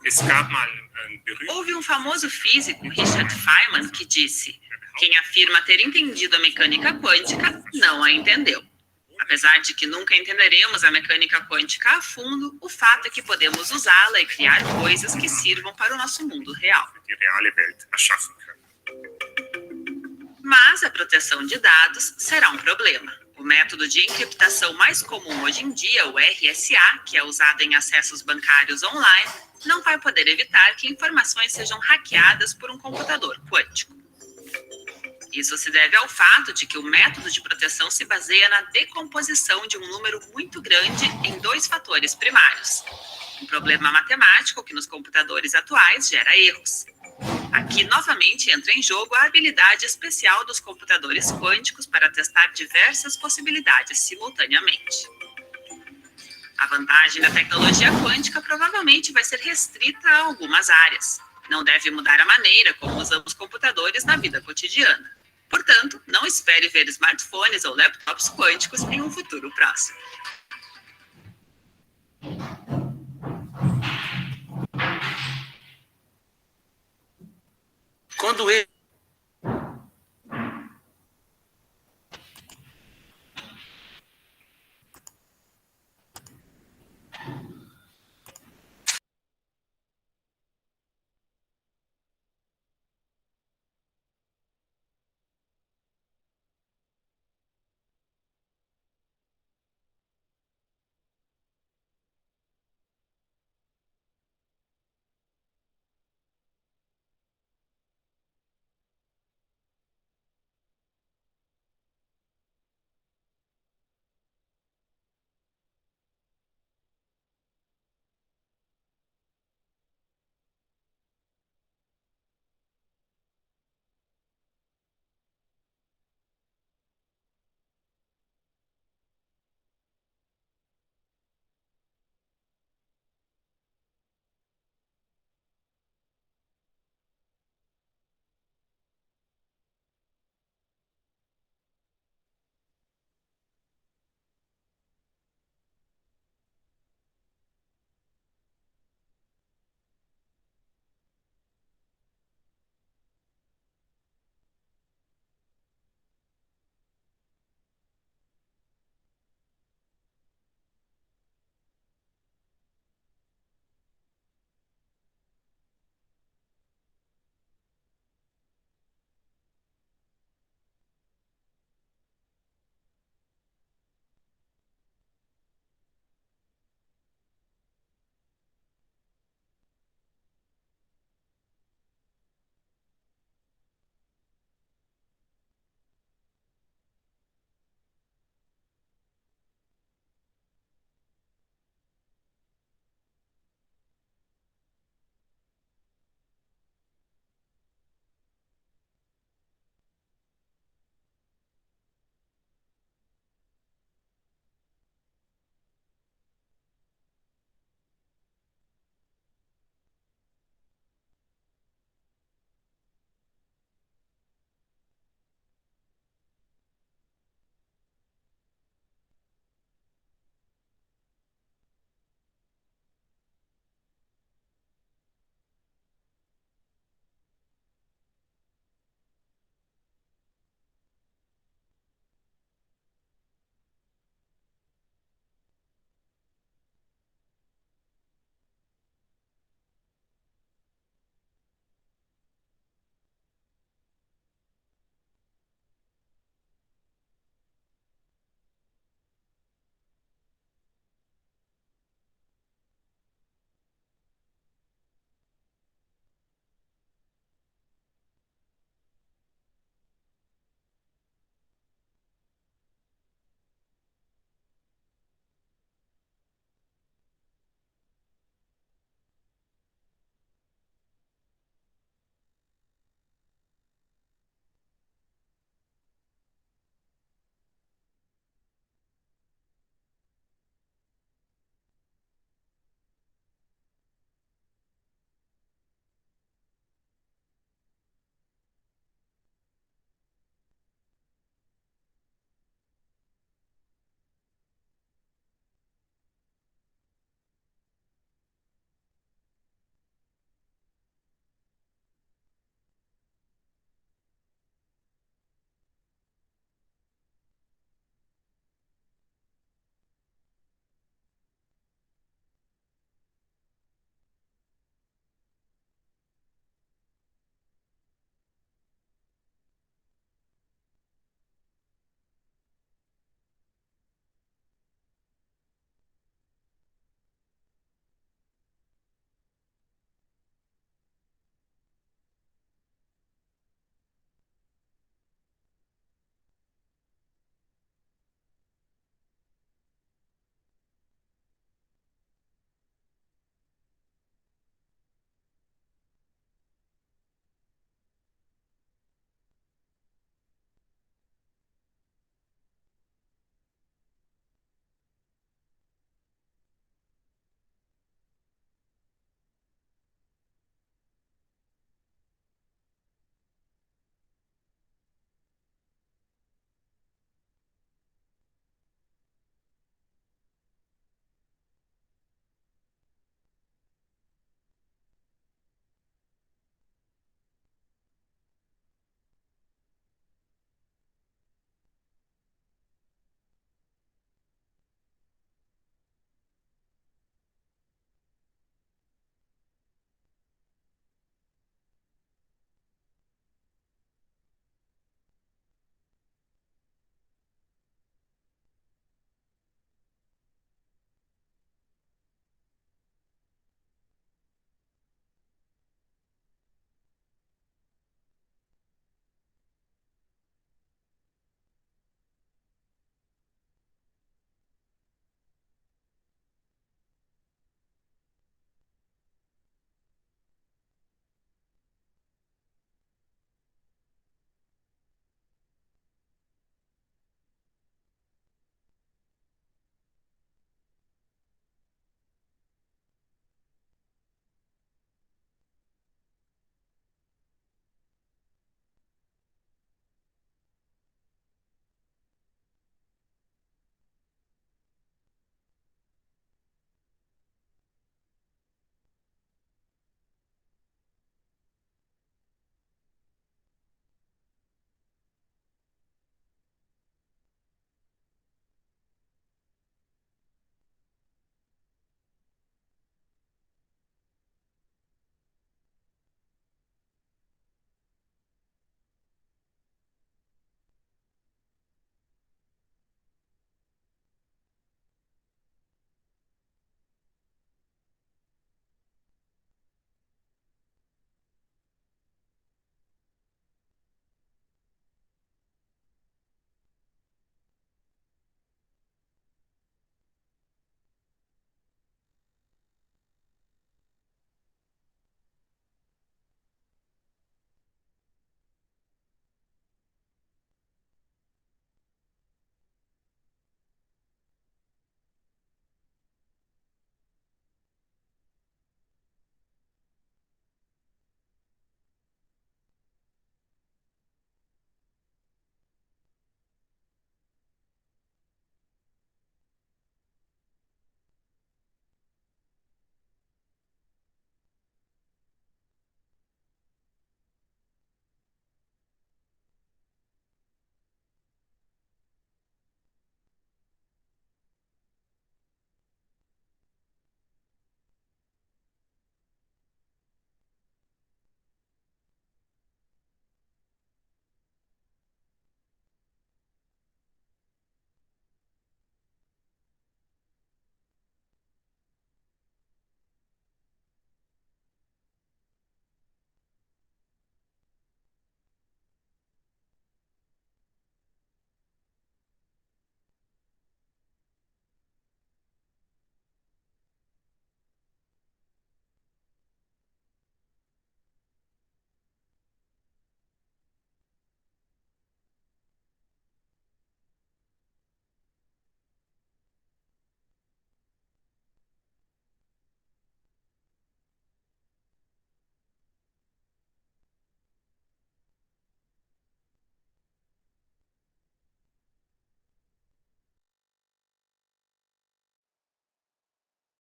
Es gab mal einen berühmten Houve um famoso físico, Richard Feynman, que disse: quem afirma ter entendido a mecânica quântica não a entendeu. Apesar de que nunca entenderemos a mecânica quântica a fundo, o fato é que podemos usá-la e criar coisas que sirvam para o nosso mundo real. die reale Welt erschaffen können. Mas a proteção de dados será um problema. O método de encriptação mais comum hoje em dia, o RSA, que é usado em acessos bancários online, não vai poder evitar que informações sejam hackeadas por um computador quântico. Isso se deve ao fato de que o método de proteção se baseia na decomposição de um número muito grande em dois fatores primários. Um problema matemático que nos computadores atuais gera erros. Aqui, novamente, entra em jogo a habilidade especial dos computadores quânticos para testar diversas possibilidades simultaneamente. A vantagem da tecnologia quântica provavelmente vai ser restrita a algumas áreas. Não deve mudar a maneira como usamos computadores na vida cotidiana. Portanto, não espere ver smartphones ou laptops quânticos em um futuro próximo. Quando ele